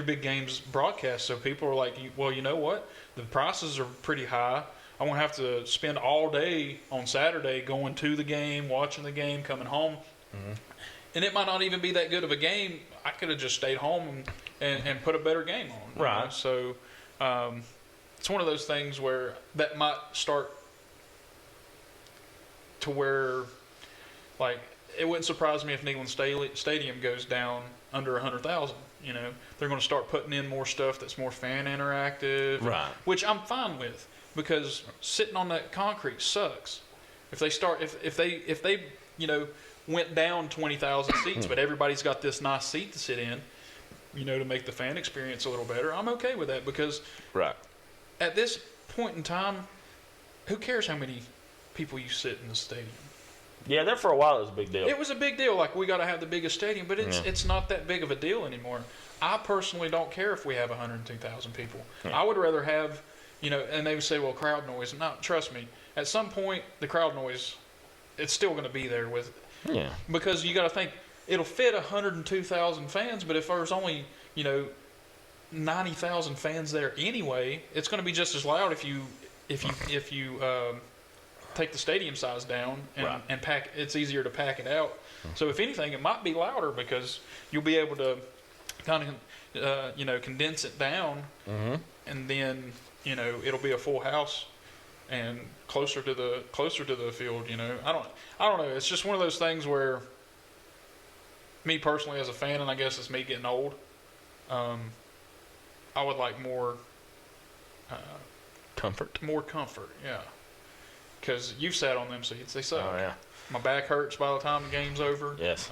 big game's broadcast. So people are like, well, you know what? The prices are pretty high. I'm going to have to spend all day on Saturday going to the game, watching the game, coming home. Mm-hmm. And it might not even be that good of a game. I could have just stayed home and put a better game on. Right. So it's one of those things where that might start to where, like, it wouldn't surprise me if Neyland Stadium goes down under 100,000. They're going to start putting in more stuff that's more fan interactive. Right. Which I'm fine with. Because sitting on that concrete sucks. If they went down 20,000 seats, but everybody's got this nice seat to sit in, to make the fan experience a little better, I'm okay with that because right at this point in time, who cares how many people you sit in the stadium? Yeah, there for a while it was a big deal. It was a big deal. Like, we got to have the biggest stadium, but it's not that big of a deal anymore. I personally don't care if we have 102,000 people. Yeah. I would rather have, and they would say, well, crowd noise. No, trust me. At some point, the crowd noise, it's still going to be there because you got to think it'll fit 102,000 fans, but if there's only 90,000 fans there anyway, it's going to be just as loud if you take the stadium size down and pack. It's easier to pack it out. So if anything, it might be louder because you'll be able to kind of condense it down, and then it'll be a full house and closer to the field. I don't know. It's just one of those things where me personally as a fan, and I guess it's me getting old, I would like more comfort. More comfort, yeah. Because you've sat on them seats; they suck. Oh yeah. My back hurts by the time the game's over. Yes.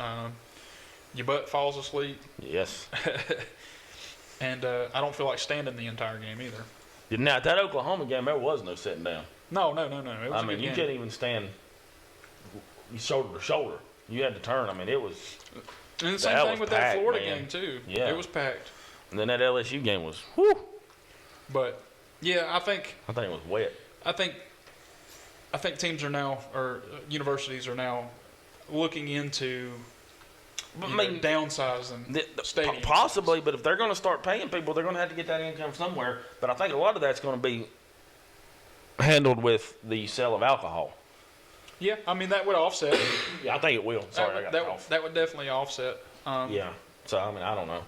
Your butt falls asleep. Yes. And I don't feel like standing the entire game either. Now, at that Oklahoma game, there was no sitting down. No. It was you couldn't even stand shoulder to shoulder. You had to turn. It was. And the same thing with that Florida game too. Yeah. It was packed. And then that LSU game was, whoo. But yeah, I think it was wet. I think teams are now, or universities are now, looking into downsizing the stadium. Possibly, but if they're going to start paying people, they're going to have to get that income somewhere. But I think a lot of that's going to be handled with the sale of alcohol. Yeah, that would offset. Yeah, I think it will. Sorry, that would definitely offset. Yeah. So, I don't know.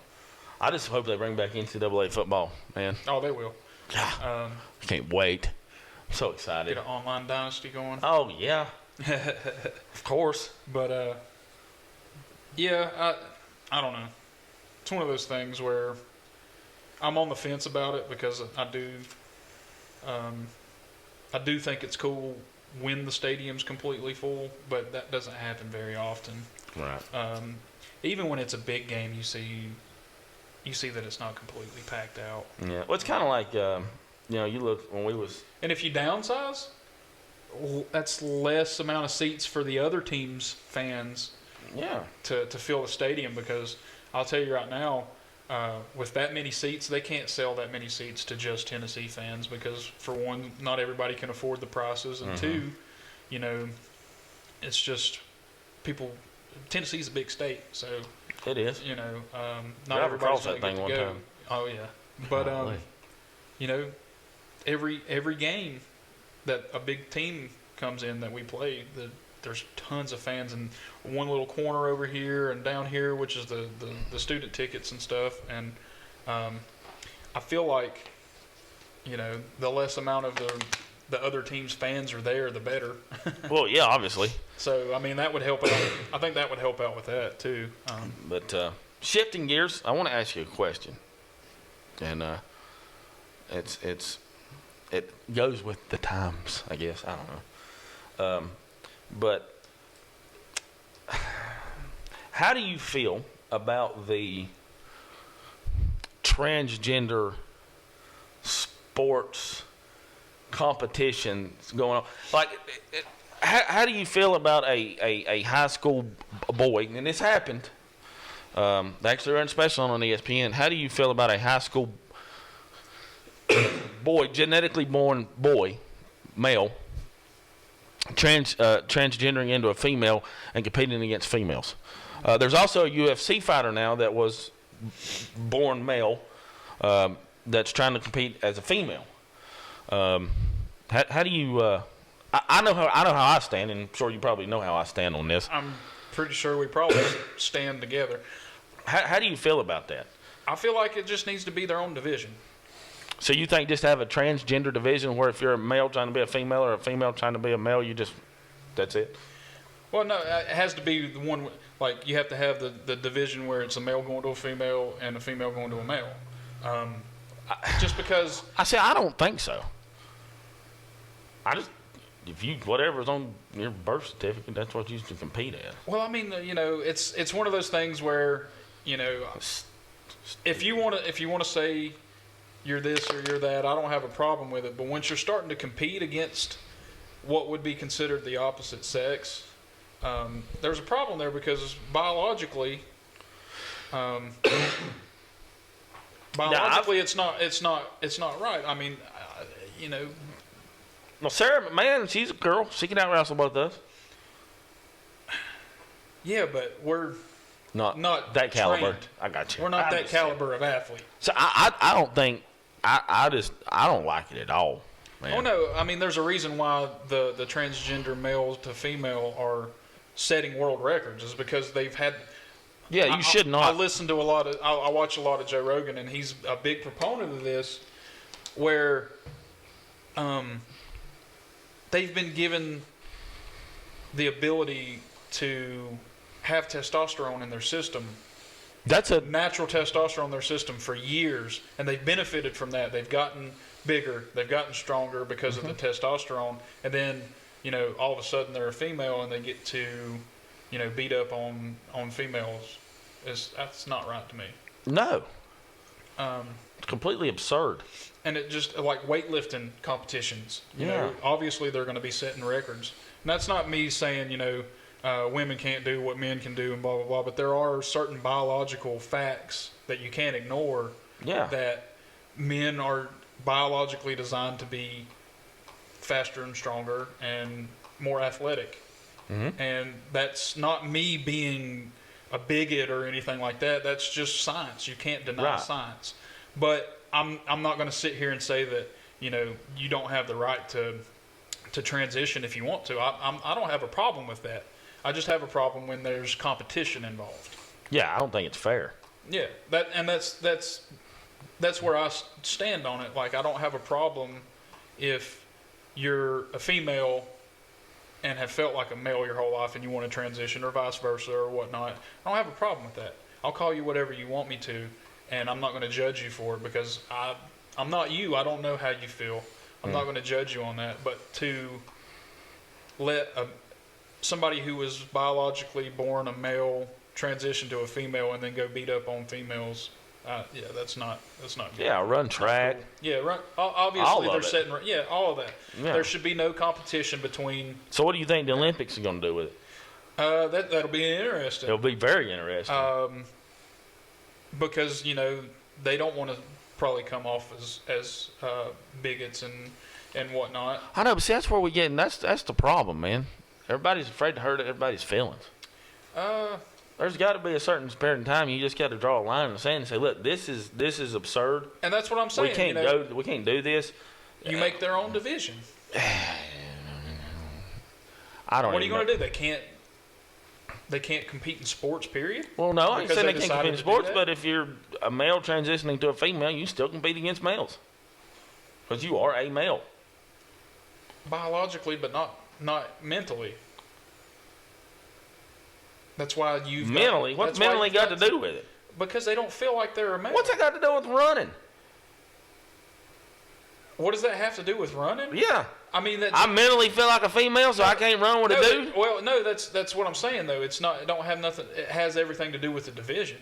I just hope they bring back NCAA football, man. Oh, they will. I can't wait. I'm so excited. Get an online dynasty going. Oh, yeah. Of course. But, yeah, I don't know. It's one of those things where I'm on the fence about it because I do think it's cool when the stadium's completely full, but that doesn't happen very often. Right. Even when it's a big game, you see that it's not completely packed out. Yeah. Well, it's kind of like, you look when we was. And if you downsize, that's less amount of seats for the other team's fans. Yeah. To fill the stadium, because I'll tell you right now, with that many seats, they can't sell that many seats to just Tennessee fans because, for one, not everybody can afford the prices, and two, it's just people. Tennessee's a big state, so it is. Not everybody's going to get to go. Time. Oh yeah, but every game that a big team comes in that we play, there's tons of fans in one little corner over here and down here, which is the student tickets and stuff. And I feel like, the less amount of the other team's fans are there, the better. Well, yeah, obviously. So, that would help out. I think that would help out with that, too. But shifting gears, I want to ask you a question. And it goes with the times, I guess. I don't know. But how do you feel about the transgender sports competitions going on? Like, how do you feel about a high school boy, and this happened, they actually ran a special on ESPN. How do you feel about a high school boy, genetically born boy, male, transgendering into a female and competing against females? There's also a UFC fighter now that was born male that's trying to compete as a female. How do you? I know how I stand, and I'm sure you probably know how I stand on this. I'm pretty sure we probably stand together. How do you feel about that? I feel like it just needs to be their own division. So you think just have a transgender division where if you're a male trying to be a female or a female trying to be a male, that's it? Well, no, it has to be the one, like you have to have the division where it's a male going to a female and a female going to a male. Just because. I don't think so. Whatever's on your birth certificate, that's what you used to compete at. Well, it's one of those things where, if you want to say you're this or you're that, I don't have a problem with it. But once you're starting to compete against what would be considered the opposite sex, there's a problem there because biologically, it's not right. I mean, Well, Sarah McMahon, she's a girl. She can out wrestle both of us. Yeah, but we're not that caliber. trained. I got you. We're not that caliber of athlete. So I don't think I don't like it at all, man. Oh no, I mean there's a reason why the transgender male to female are setting world records is because they've had. Yeah, you should not. I listen to I watch a lot of Joe Rogan, and he's a big proponent of this, where they've been given the ability to have testosterone in their system. That's a natural testosterone in their system for years, and they've benefited from that. They've gotten bigger, they've gotten stronger because of the testosterone, and then all of a sudden they're a female and they get to beat up on females. That's not right to me. No. It's completely absurd. And it just like weightlifting competitions. Yeah. Obviously they're going to be setting records, and that's not me saying women can't do what men can do and blah blah blah. But there are certain biological facts that you can't ignore. Yeah. That men are biologically designed to be faster and stronger and more athletic. Mm-hmm. And that's not me being a bigot or anything like that. That's just science. You can't deny science. But I'm not going to sit here and say that you don't have the right to transition if you want to. I don't have a problem with that. I just have a problem when there's competition involved. Yeah, I don't think it's fair. Yeah, that's where I stand on it. Like, I don't have a problem if you're a female and have felt like a male your whole life and you want to transition, or vice versa or whatnot. I don't have a problem with that. I'll call you whatever you want me to, and I'm not going to judge you for it because I'm not you. I don't know how you feel. I'm not going to judge you on that. But to let somebody who was biologically born a male transition to a female and then go beat up on females, that's not good. Yeah, run track. Cool. Yeah, run. Obviously, all they're of it. setting. Yeah, all of that. Yeah. There should be no competition between. So, what do you think the Olympics are going to do with it? That'll be interesting. It'll be very interesting. Because they don't want to probably come off as bigots and whatnot. I know, but see, that's where we get, and that's the problem, man. Everybody's afraid to hurt everybody's feelings. There's got to be a certain period in time you just got to draw a line in the sand and say, look, this is absurd. And that's what I'm saying. We can't do this. You make their own division. I don't. What are you going to do? They can't compete in sports, period? Well, no, I ain't saying they can't compete in sports, that? but if you're a male transitioning to a female, you still compete against males. Because you are a male. Biologically, but not mentally. That's why you've mentally. What's mentally got to do with it? Because they don't feel like they're a male. What's that got to do with running? What does that have to do with running? Yeah. I mean, I mentally feel like a female, so I can't run with a dude. Well, no, that's what I'm saying though. It's not. It don't have nothing. It has everything to do with the division.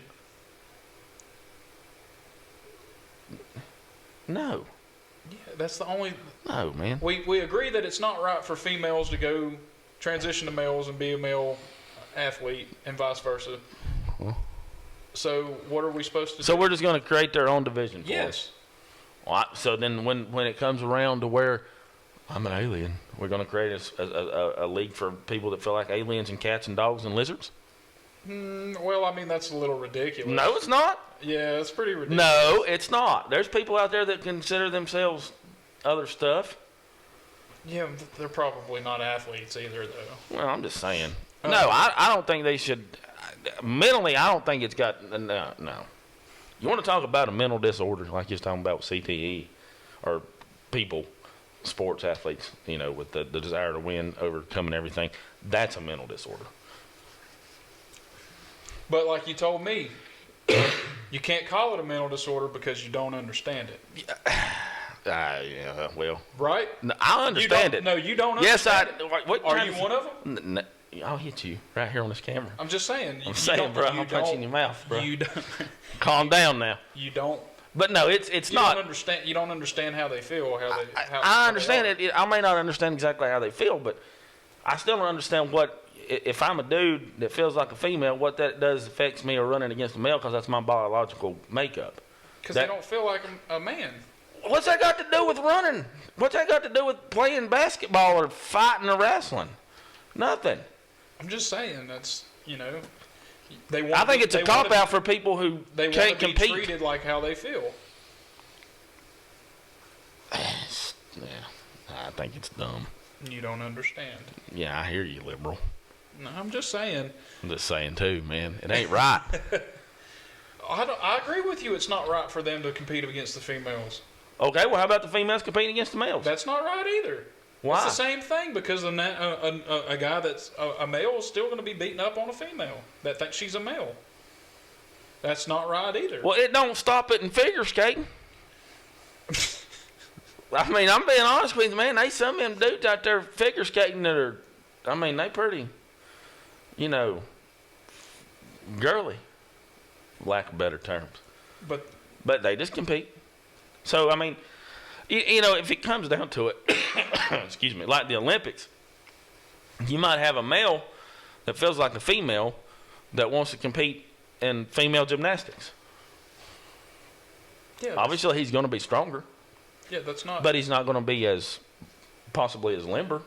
No. Yeah, that's the only. No, man. We agree that it's not right for females to go transition to males and be a male athlete and vice versa. So what are we supposed to do? So we're just going to create their own division for us? Well, so then when it comes around to where I'm an alien, we're going to create a league for people that feel like aliens and cats and dogs and lizards? Well, I mean, that's a little ridiculous. No, it's not. Yeah, it's pretty ridiculous. No, it's not. There's people out there that consider themselves other stuff. Yeah, they're probably not athletes either, though. Well, I'm just saying. No, I don't think they should. Mentally, I don't think it's got. No. You want to talk about a mental disorder like you're talking about with CTE or people, sports athletes, with the desire to win, overcoming everything. That's a mental disorder. But like you told me, you can't call it a mental disorder because you don't understand it. Yeah, well. Right? No, I understand it. No, you don't yes, understand it. What Are you one of them? No, I'll hit you right here on this camera. I'm just saying. I'm saying, bro. I'll punch you in your mouth, bro. You don't. Calm down now. You don't. But no, it's not. You don't understand how they feel. I understand it. I may not understand exactly how they feel, but I still don't understand what if I'm a dude that feels like a female, what that does affects me or running against a male because that's my biological makeup. Because they don't feel like a man. What's that got to do with running? What's that got to do with playing basketball or fighting or wrestling? Nothing. I'm just saying that's, I think it's a cop-out for people who can't compete. They want to be treated like how they feel. Yeah, I think it's dumb. You don't understand. Yeah, I hear you, liberal. No, I'm just saying. I'm just saying, too, man. It ain't right. I agree with you. It's not right for them to compete against the females. Okay, well, how about the females competing against the males? That's not right either. Why? It's the same thing because a guy that's a male is still going to be beating up on a female that thinks she's a male. That's not right either. Well, it don't stop it in figure skating. I mean, I'm being honest with you, man. They some of them dudes out there figure skating that are, I mean, they pretty, girly, lack of better terms. But they just compete. So, I mean, if it comes down to it, excuse me, like the Olympics, you might have a male that feels like a female that wants to compete in female gymnastics. Yeah. Obviously, he's going to be stronger. Yeah, that's not. But he's not going to be possibly as limber.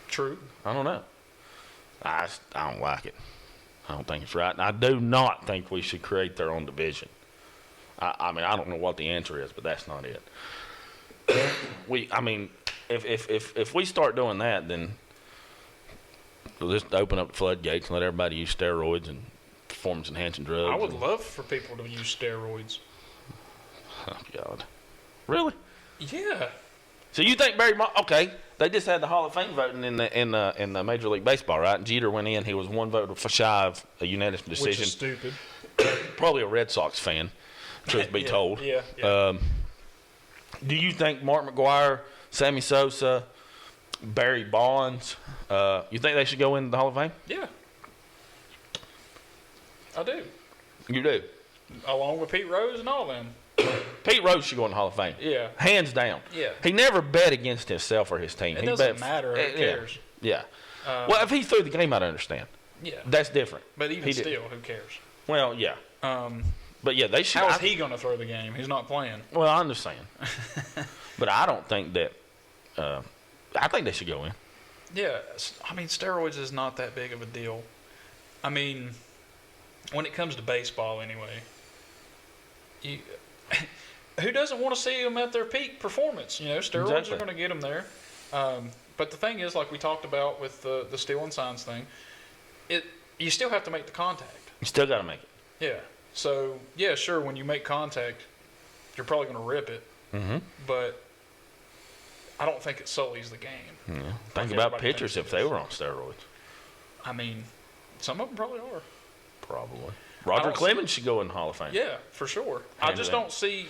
True. I don't know. I don't like it. I don't think it's right. And I do not think we should create their own division. I mean, I don't know what the answer is, but that's not it. If we start doing that, then we'll just open up the floodgates and let everybody use steroids and performance-enhancing drugs. I would love for people to use steroids. Oh, God. Really? Yeah. So you think Barry Bonds... Okay, they just had the Hall of Fame voting in the Major League Baseball, right? Jeter went in. He was one vote shy of a unanimous decision. Which is stupid. Probably a Red Sox fan, truth be told. Yeah. Do you think Mark McGwire, Sammy Sosa, Barry Bonds, you think they should go into the Hall of Fame? Yeah. I do. You do? Along with Pete Rose and all them. Pete Rose should go in the Hall of Fame. Yeah. Hands down. Yeah. He never bet against himself or his team. It doesn't matter. Who cares? Yeah. Well, if he threw the game, I'd understand. Yeah. That's different. But even still, who cares? Well, yeah. But yeah, they should. How is he going to throw the game? He's not playing. Well, I understand. But I don't think that. I think they should go in. Yeah. I mean, steroids is not that big of a deal. I mean, when it comes to baseball, anyway, who doesn't want to see them at their peak performance? Steroids are going to get them there. But the thing is, like we talked about with the stealing signs thing, you still have to make the contact. You still got to make it. Yeah. So, yeah, sure, when you make contact, you're probably going to rip it. Mm-hmm. But I don't think it sullies the game. Yeah. Think about pitchers if they were on steroids. I mean, some of them probably are. Probably. Roger Clemens should go in the Hall of Fame. Yeah, for sure. I just don't see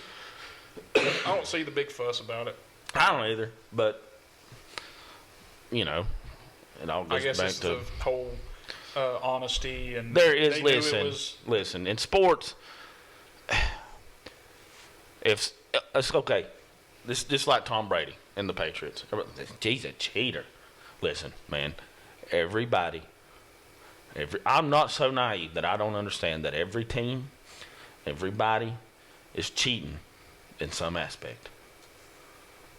the big fuss about it. I don't either, but it all goes back it's to the whole honesty and there is. Listen. In sports, if it's okay, this just like Tom Brady and the Patriots. He's a cheater. Listen, man, everybody. I'm not so naive that I don't understand that every team, everybody is cheating in some aspect.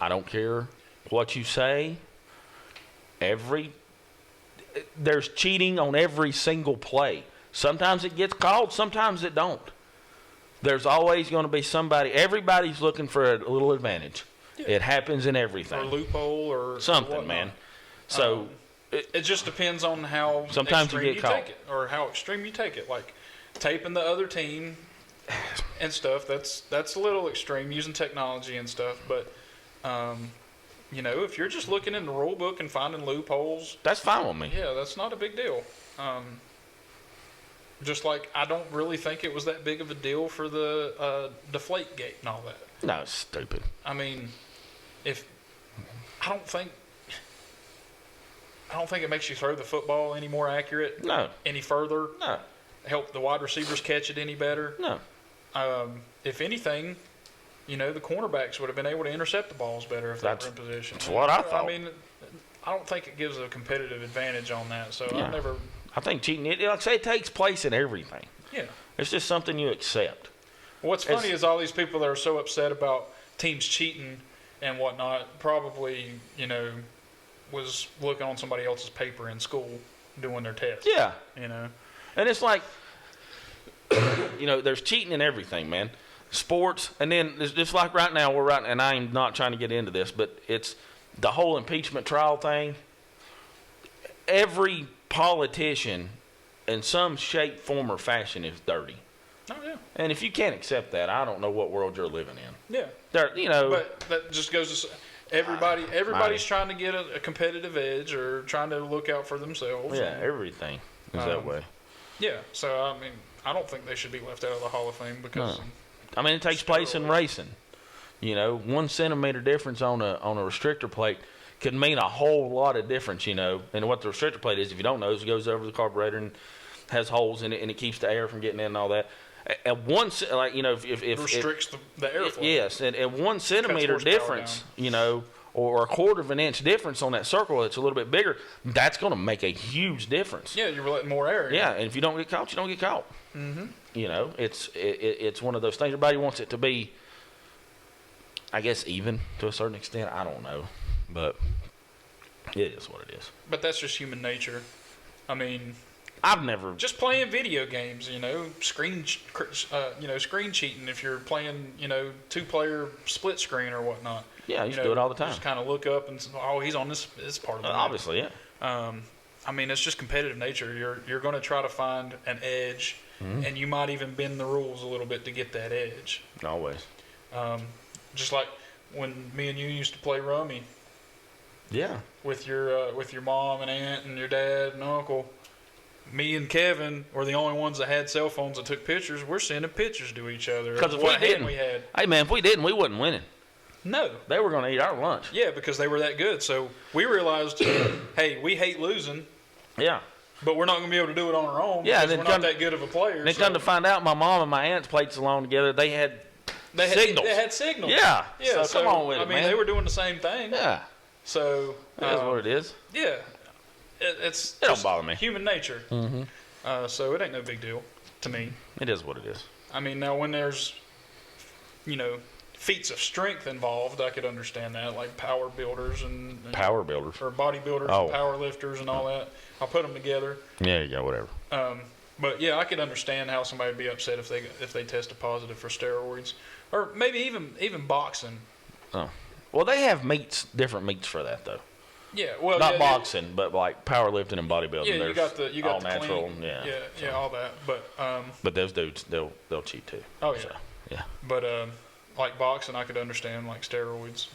I don't care what you say. There's cheating on every single play. Sometimes it gets called, sometimes it don't. There's always going to be somebody. Everybody's looking for a little advantage. Yeah. It happens in everything. Or a loophole or something, man. So it just depends on how sometimes you get caught. Take it, or how extreme you take it. Like taping the other team and stuff. That's a little extreme, using technology and stuff. But if you're just looking in the rule book and finding loopholes, that's fine with me. Yeah, that's not a big deal. Just like I don't really think it was that big of a deal for the deflate gate and all that. No, it's stupid. I mean, I don't think it makes you throw the football any more accurate. No. Any further. No. Help the wide receivers catch it any better. No. If anything, the cornerbacks would have been able to intercept the balls better if they were in position. That's what I thought. I mean, I don't think it gives a competitive advantage on that. So Yeah. I think cheating, like I say, it takes place in everything. Yeah. It's just something you accept. What's funny is all these people that are so upset about teams cheating and whatnot probably, was looking on somebody else's paper in school doing their test. Yeah. And it's like, there's cheating in everything, man. Sports, and then it's just like right now, and I'm not trying to get into this, but it's the whole impeachment trial thing. Every politician in some shape, form, or fashion is dirty. Oh, yeah. And if you can't accept that, I don't know what world you're living in. Yeah. But that just goes to everybody's trying to get a competitive edge or trying to look out for themselves. Yeah, everything is that way. Yeah. So, I mean, I don't think they should be left out of the Hall of Fame because... No. I mean, it takes place in racing. 1 centimeter difference on a restrictor plate could mean a whole lot of difference, And what the restrictor plate is, if you don't know, is it goes over the carburetor and has holes in it, and it keeps the air from getting in and all that. At one, if restricts the airflow. Yes, and 1 centimeter difference, or a quarter of an inch difference on that circle that's a little bit bigger, that's going to make a huge difference. Yeah, you're letting more air in. Yeah, and if you don't get caught, you don't get caught. Mm-hmm. It's one of those things. Everybody wants it to be, I guess, even to a certain extent. I don't know, but it is what it is. But that's just human nature. I mean, I've never just playing video games. Screen cheating if you're playing, 2-player split screen or whatnot. Yeah, I used to do it all the time. Just kind of look up and he's on this part of the map. Obviously, yeah. I mean, it's just competitive nature. You're going to try to find an edge, and you might even bend the rules a little bit to get that edge. Always. Just like when me and you used to play rummy. Yeah. With your mom and aunt and your dad and uncle. Me and Kevin were the only ones that had cell phones that took pictures. We're sending pictures to each other. Because if we didn't, hey man, if we didn't, we wasn't winning. No. They were going to eat our lunch. Yeah, because they were that good. So we realized, hey, we hate losing. Yeah. But we're not going to be able to do it on our own. Yeah, because we're not that good of a player. And then come to find out, my mom and my aunts played so long together, they had signals. They had signals. Yeah. Yeah. So come on with it, man. They were doing the same thing. Yeah. So that's what it is. Yeah. It don't bother me. Human nature. Mm-hmm. So it ain't no big deal to me. It is what it is. I mean, now when there's, feats of strength involved, I could understand that, like power builders and power builders or bodybuilders and power lifters and all that. I'll put them together. Yeah, yeah, whatever. But yeah, I could understand how somebody would be upset if they tested positive for steroids, or maybe even boxing. Oh, well, they have different meats for that though. Yeah, well, not boxing, but like powerlifting and bodybuilding. Yeah, you got the all natural. Clean, yeah, all that. But those dudes, they'll cheat too. Oh yeah, so, yeah. But like boxing, I could understand like steroids.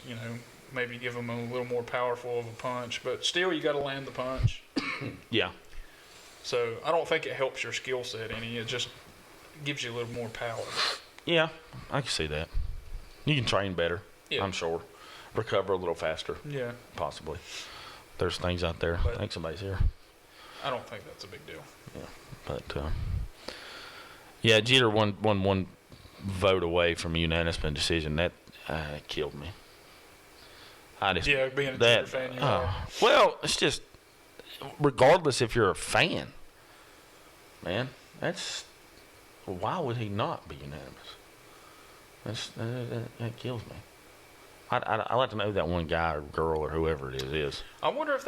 Maybe give them a little more powerful of a punch, but still, you got to land the punch. Yeah. So I don't think it helps your skill set any. It just gives you a little more power. Yeah, I can see that. You can train better. Yeah. I'm sure. Recover a little faster. Yeah. Possibly. There's things out there. I think somebody's here. I don't think that's a big deal. Yeah. But yeah, Jeter one vote away from a unanimous decision. That killed me. Being a Jeter fan, you are. Well, it's just regardless if you're a fan, man, why would he not be unanimous? That kills me. I'd like to know who that one guy or girl or whoever it is. I wonder if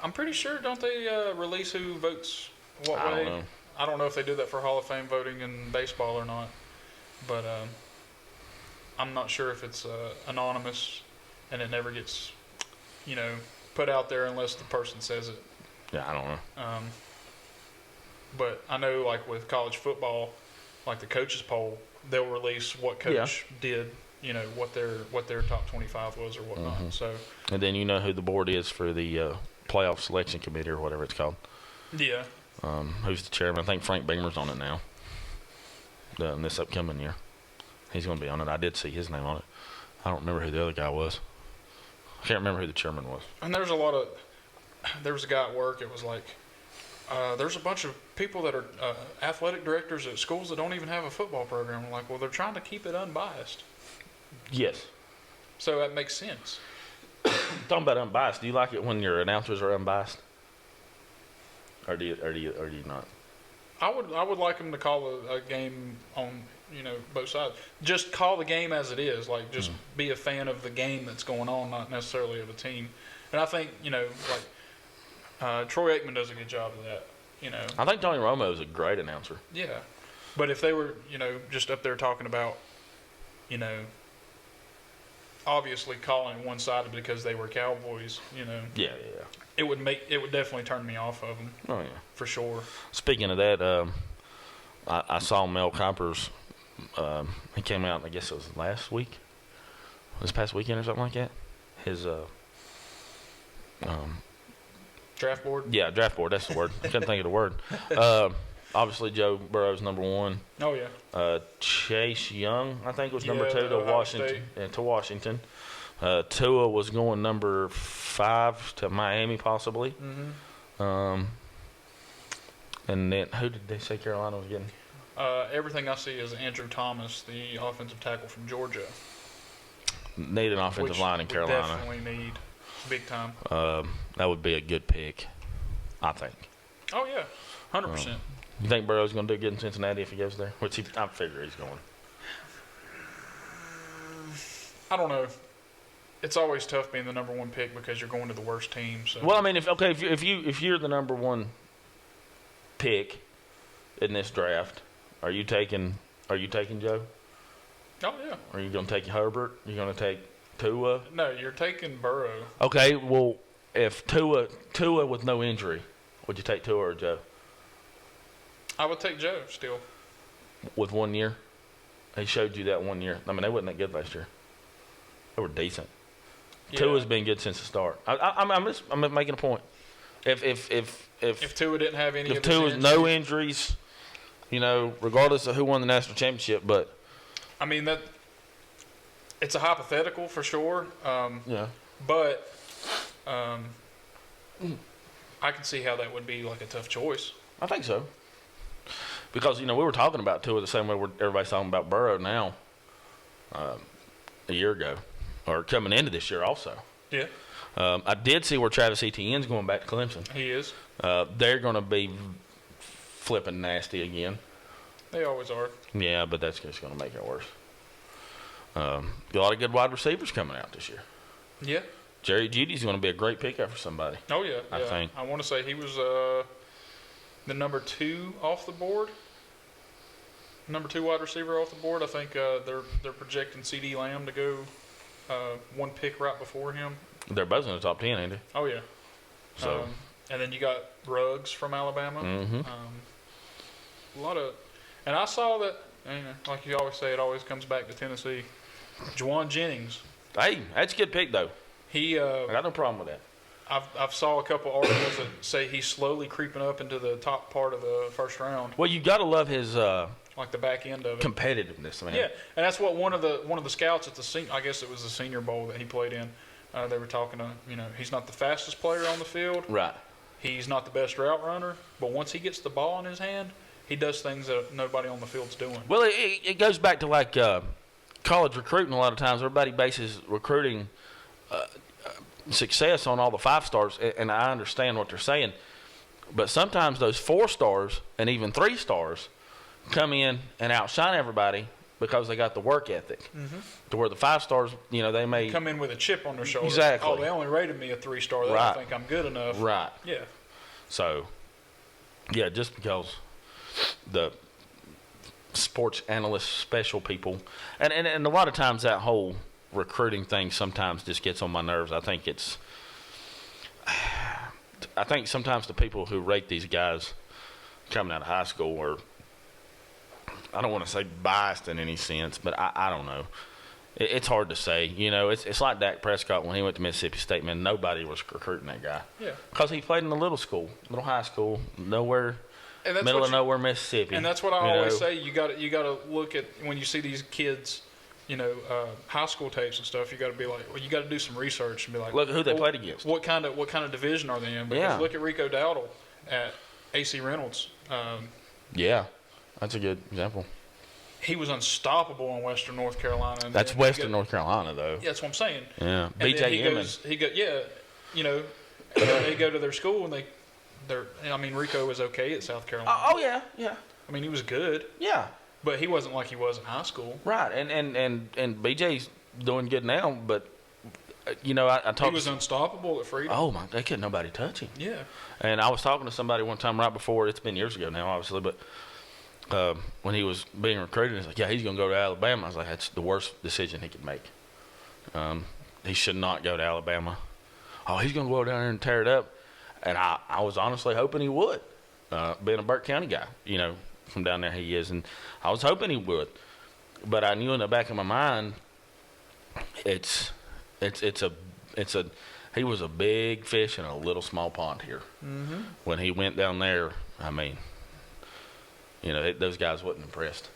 I'm pretty sure, don't they release who votes what way? I don't know. I don't know if they do that for Hall of Fame voting in baseball or not. But I'm not sure if it's anonymous and it never gets, put out there unless the person says it. Yeah, I don't know. But I know, like with college football, like the coaches poll, they'll release what coach did. What their top 25 was or whatnot. Mm-hmm. So, and then you know who the board is for the playoff selection committee or whatever it's called. Yeah. Who's the chairman? I think Frank Beamer's on it now. This upcoming year, he's going to be on it. I did see his name on it. I don't remember who the other guy was. I can't remember who the chairman was. And there was a guy at work. It was like there's a bunch of people that are athletic directors at schools that don't even have a football program. I'm like, well, they're trying to keep it unbiased. Yes. So that makes sense. talking about unbiased, do you like it when your announcers are unbiased? Or do you not? I would like them to call a game on, both sides. Just call the game as it is. Like, just be a fan of the game that's going on, not necessarily of a team. And I think, Troy Aikman does a good job of that. I think Tony Romo is a great announcer. Yeah. But if they were, just up there talking about, obviously calling one-sided because they were Cowboys, Yeah. it would definitely turn me off of them. Oh, yeah. For sure. Speaking of that, I saw Mel Kiper's, he came out, I guess it was this past weekend or something like that. His, Draft board? yeah, draft board, that's the word. Couldn't think of the word. Obviously, Joe Burrow's number 1. Oh, yeah. Chase Young, I think, was number 2 to Ohio Washington. To Washington. Tua was going number 5 to Miami, possibly. Mm-hmm. And then who did they say Carolina was getting? Everything I see is Andrew Thomas, the offensive tackle from Georgia. Need an offensive line in Carolina. Definitely need big time. That would be a good pick, I think. Oh yeah, 100%. You think Burrow's going to do good in Cincinnati if he goes there? Which I figure he's going. I don't know. It's always tough being the number 1 pick because you're going to the worst team. So. Well, I mean, if you're the number 1 pick in this draft, are you taking Joe? Oh yeah. Are you going to take Herbert? You're going to take Tua? No, you're taking Burrow. Okay, well, if Tua with no injury, would you take Tua or Joe? I would take Joe still. With 1 year? He showed you that 1 year. I mean, they wasn't that good last year. They were decent. Yeah. Tua's been good since the start. I'm making a point. If Tua didn't have any, if Tua's no injuries, regardless of who won the national championship, but I mean that it's a hypothetical for sure. Yeah. But I can see how that would be like a tough choice. I think so. Because, we were talking about Tua the same way everybody's talking about Burrow now, a year ago, or coming into this year also. Yeah. I did see where Travis Etienne's going back to Clemson. He is. They're going to be flipping nasty again. They always are. Yeah, but that's just going to make it worse. A lot of good wide receivers coming out this year. Yeah. Jerry Jeudy's going to be a great pickup for somebody. Oh, yeah. I think. I want to say he was the number 2 off the board. Number 2 wide receiver off the board. I think they're projecting C.D. Lamb to go 1 pick right before him. They're both in the top 10, ain't they? Oh, yeah. So. And then you got Ruggs from Alabama. Mm-hmm. A lot of, and I saw that. Like you always say, it always comes back to Tennessee. Juwan Jennings. Hey, that's a good pick though. He. I got no problem with that. I've saw a couple articles that say he's slowly creeping up into the top part of the first round. Well, you got to love his like the back end of it. Competitiveness, man. Yeah, and that's what one of the scouts at the I guess it was the Senior Bowl that he played in. They were talking to he's not the fastest player on the field. Right. He's not the best route runner, but once he gets the ball in his hand, he does things that nobody on the field's doing. Well, it goes back to like college recruiting. A lot of times, everybody bases recruiting success on all the 5 stars, and I understand what they're saying. But sometimes those 4 stars and even 3 stars come in and outshine everybody because they got the work ethic. Mm-hmm. To where the 5 stars, they may come in with a chip on their shoulder. Exactly. Oh, they only rated me a 3-star. They Right. don't think I'm good enough. Right. Yeah. So, yeah, just because the sports analyst special people, and a lot of times that whole recruiting thing sometimes just gets on my nerves. I think sometimes the people who rate these guys coming out of high school are, I don't want to say biased in any sense, but I don't know. It's hard to say. It's like Dak Prescott when he went to Mississippi State, man. Nobody was recruiting that guy. Yeah. Because he played in a little high school, middle of nowhere, Mississippi. And that's what I always say. You got to look at when you see these kids, high school tapes and stuff. You got to be like, well, you got to do some research and be like, look at who they played against. What kind of division are they in? Because look at Rico Dowdle at AC Reynolds. Yeah, that's a good example. he was unstoppable in Western North Carolina. And That's Western North Carolina, though. Yeah, that's what I'm saying. Yeah, And then BJ Emmons. They go to their school and Rico was okay at South Carolina. Oh yeah. I mean, he was good. Yeah. But he wasn't like he was in high school. Right, and BJ's doing good now, but I talked. He was unstoppable at Freedom. Oh my, they couldn't nobody touch him. Yeah. And I was talking to somebody one time right before. It's been years ago now, obviously, but when he was being recruited, he's like, "Yeah, he's going to go to Alabama." I was like, "That's the worst decision he could make. He should not go to Alabama." Oh, he's going to go down there and tear it up. And I was honestly hoping he would, being a Burke County guy, from down there he is, and I was hoping he would. But I knew in the back of my mind, he was a big fish in a little small pond here. Mm-hmm. When he went down there, I mean, those guys wasn't impressed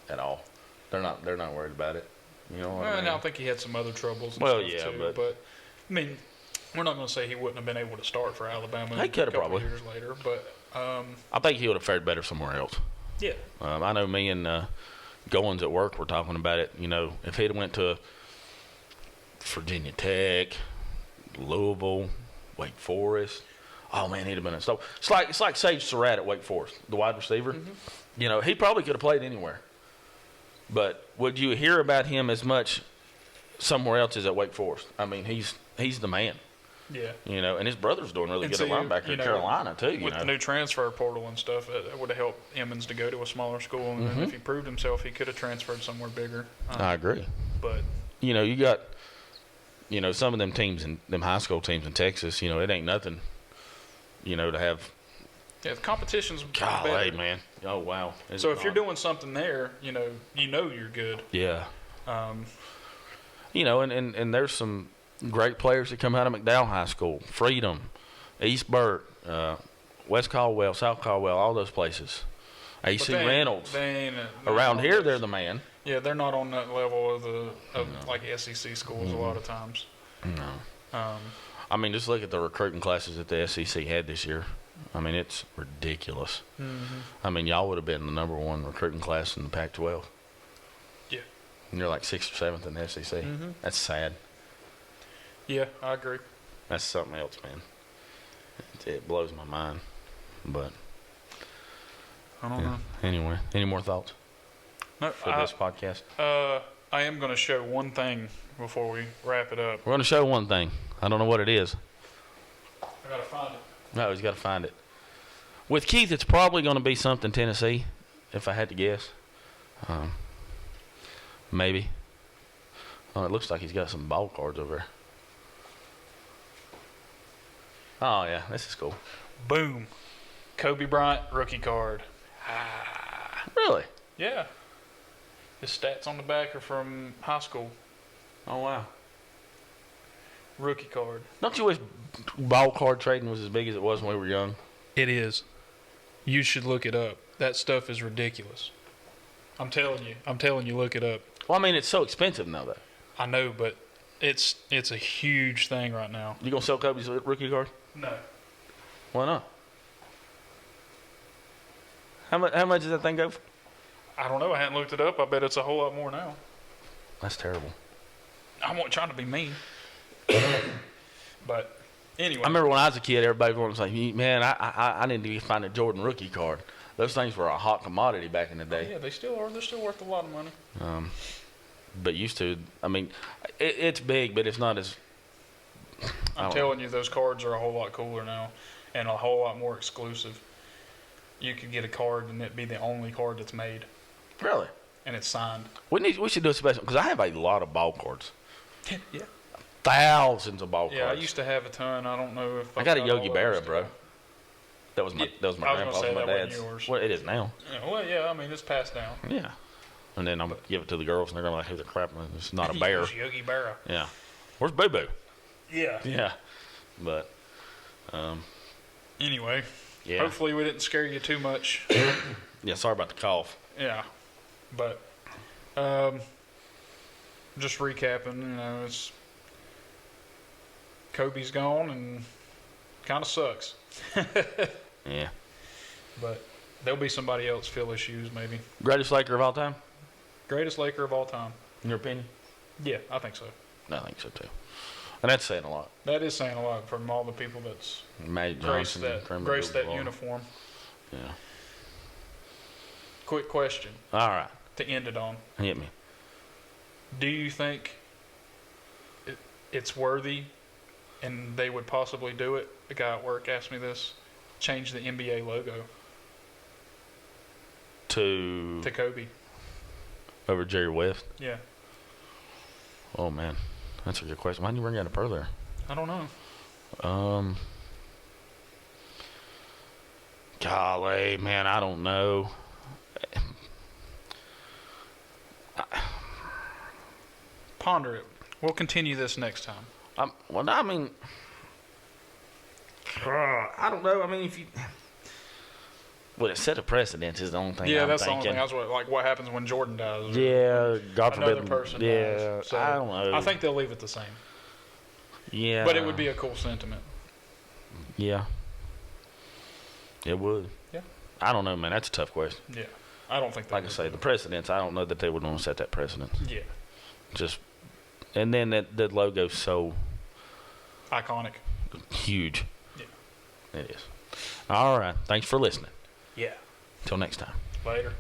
at all. They're not worried about it. You know what I mean? I think he had some other troubles. And stuff too, but I mean, we're not going to say he wouldn't have been able to start for Alabama. He could have probably years later, but I think he would have fared better somewhere else. Yeah. I know me and Goins at work were talking about it. If he'd went to Virginia Tech, Louisville, Wake Forest, oh man, he'd have been unstoppable. It's like Sage Surratt at Wake Forest, the wide receiver. Mm-hmm. He probably could have played anywhere. But would you hear about him as much somewhere else as at Wake Forest? I mean, he's the man. Yeah. And his brother's doing really good at linebacker in Carolina too. With the new transfer portal and stuff, it would have helped Emmons to go to a smaller school, and then if he proved himself, he could have transferred somewhere bigger. I agree. But you got some of them teams and them high school teams in Texas. It ain't nothing. To have. Yeah, the competition's golly, better. Man. Oh wow. So if you're doing something there, you're good. Yeah. And there's some great players that come out of McDowell High School, Freedom, East Burke, West Caldwell, South Caldwell, all those places. AC Reynolds. Around here, they're the man. Yeah, they're not on that level of like SEC schools a lot of times. No. I mean, just look at the recruiting classes that the SEC had this year. I mean, it's ridiculous. Mm-hmm. I mean, y'all would have been the number one recruiting class in the Pac-12. Yeah. And you're like 6th or 7th in the SEC. Mm-hmm. That's sad. Yeah, I agree. That's something else, man. It blows my mind. But I don't know. Anyway, any more thoughts for this podcast? I am going to show one thing before we wrap it up. We're going to show one thing. I don't know what it is. I got to find it. No, he's got to find it. With Keith, it's probably going to be something Tennessee, if I had to guess. Maybe. Oh, it looks like he's got some ball cards over there. Oh, yeah, this is cool. Boom. Kobe Bryant rookie card. Really? Yeah. His stats on the back are from high school. Oh, wow. Rookie card. Don't you wish ball card trading was as big as it was when we were young? It is. You should look it up. That stuff is ridiculous. I'm telling you, look it up. Well, I mean, it's so expensive now, though. I know, but it's a huge thing right now. You gonna sell Kobe's rookie card? No. Why not? How much does that thing go for? I don't know. I hadn't looked it up. I bet it's a whole lot more now. That's terrible. I wasn't trying to be mean. But anyway. I remember when I was a kid, everybody was like, man, I need to find a Jordan rookie card. Those things were a hot commodity back in the day. Yeah, they still are. They're still worth a lot of money. But used to, I mean, it's big, but it's not as... I'm telling you, those cards are a whole lot cooler now and a whole lot more exclusive. You could get a card and it be the only card that's made. Really? And it's signed. We should do a special, because I have a lot of ball cards. Yeah. Thousands of ball cards. Yeah, I used to have a ton. I don't know if I got a Yogi Berra, bro. That was my grandpa's and my dad's. Yours. Well, it is now. Yeah, well, yeah, I mean, it's passed down. Yeah. And then I'm going to give it to the girls, and they're going to like, who's the crap? It's not a bear. It's Yogi Berra. Yeah. Where's Boo Boo? Yeah. Yeah. But, anyway. Yeah. Hopefully we didn't scare you too much. Yeah, sorry about the cough. Yeah. But, just recapping, it's Kobe's gone and kind of sucks. Yeah. But there'll be somebody else fill his shoes, maybe. Greatest Laker of all time? Greatest Laker of all time. In your opinion? Yeah, I think so. I think so too. And that's saying a lot. That is saying a lot from all the people that's Magic graced Johnson, that uniform. Yeah. Quick question All right. to end it on. Hit me. Do you think it's worthy, and they would possibly do it? A guy at work asked me this. Change the NBA logo To Kobe. over Jerry West. Yeah. Oh man, that's a good question. Why didn't you bring that up earlier? I don't know. Golly, man, I don't know. Ponder it. We'll continue this next time. Well, I mean, I don't know. I mean, if you, well, it set a precedent is the only thing. Yeah, I'm that's thinking. the only thing. Like what happens when Jordan dies. Yeah, God forbid. Another person yeah, dies. So I don't know. I think they'll leave it the same. Yeah, But it would be a cool sentiment. Yeah, it would. Yeah. I don't know, man. That's a tough question. Yeah. I don't think. Like I say, the precedents. I don't know that they would want to set that precedent. Yeah. Just, and then that logo's so iconic. Huge. Yeah. It is. All right. Thanks for listening. Yeah. Till next time. Later.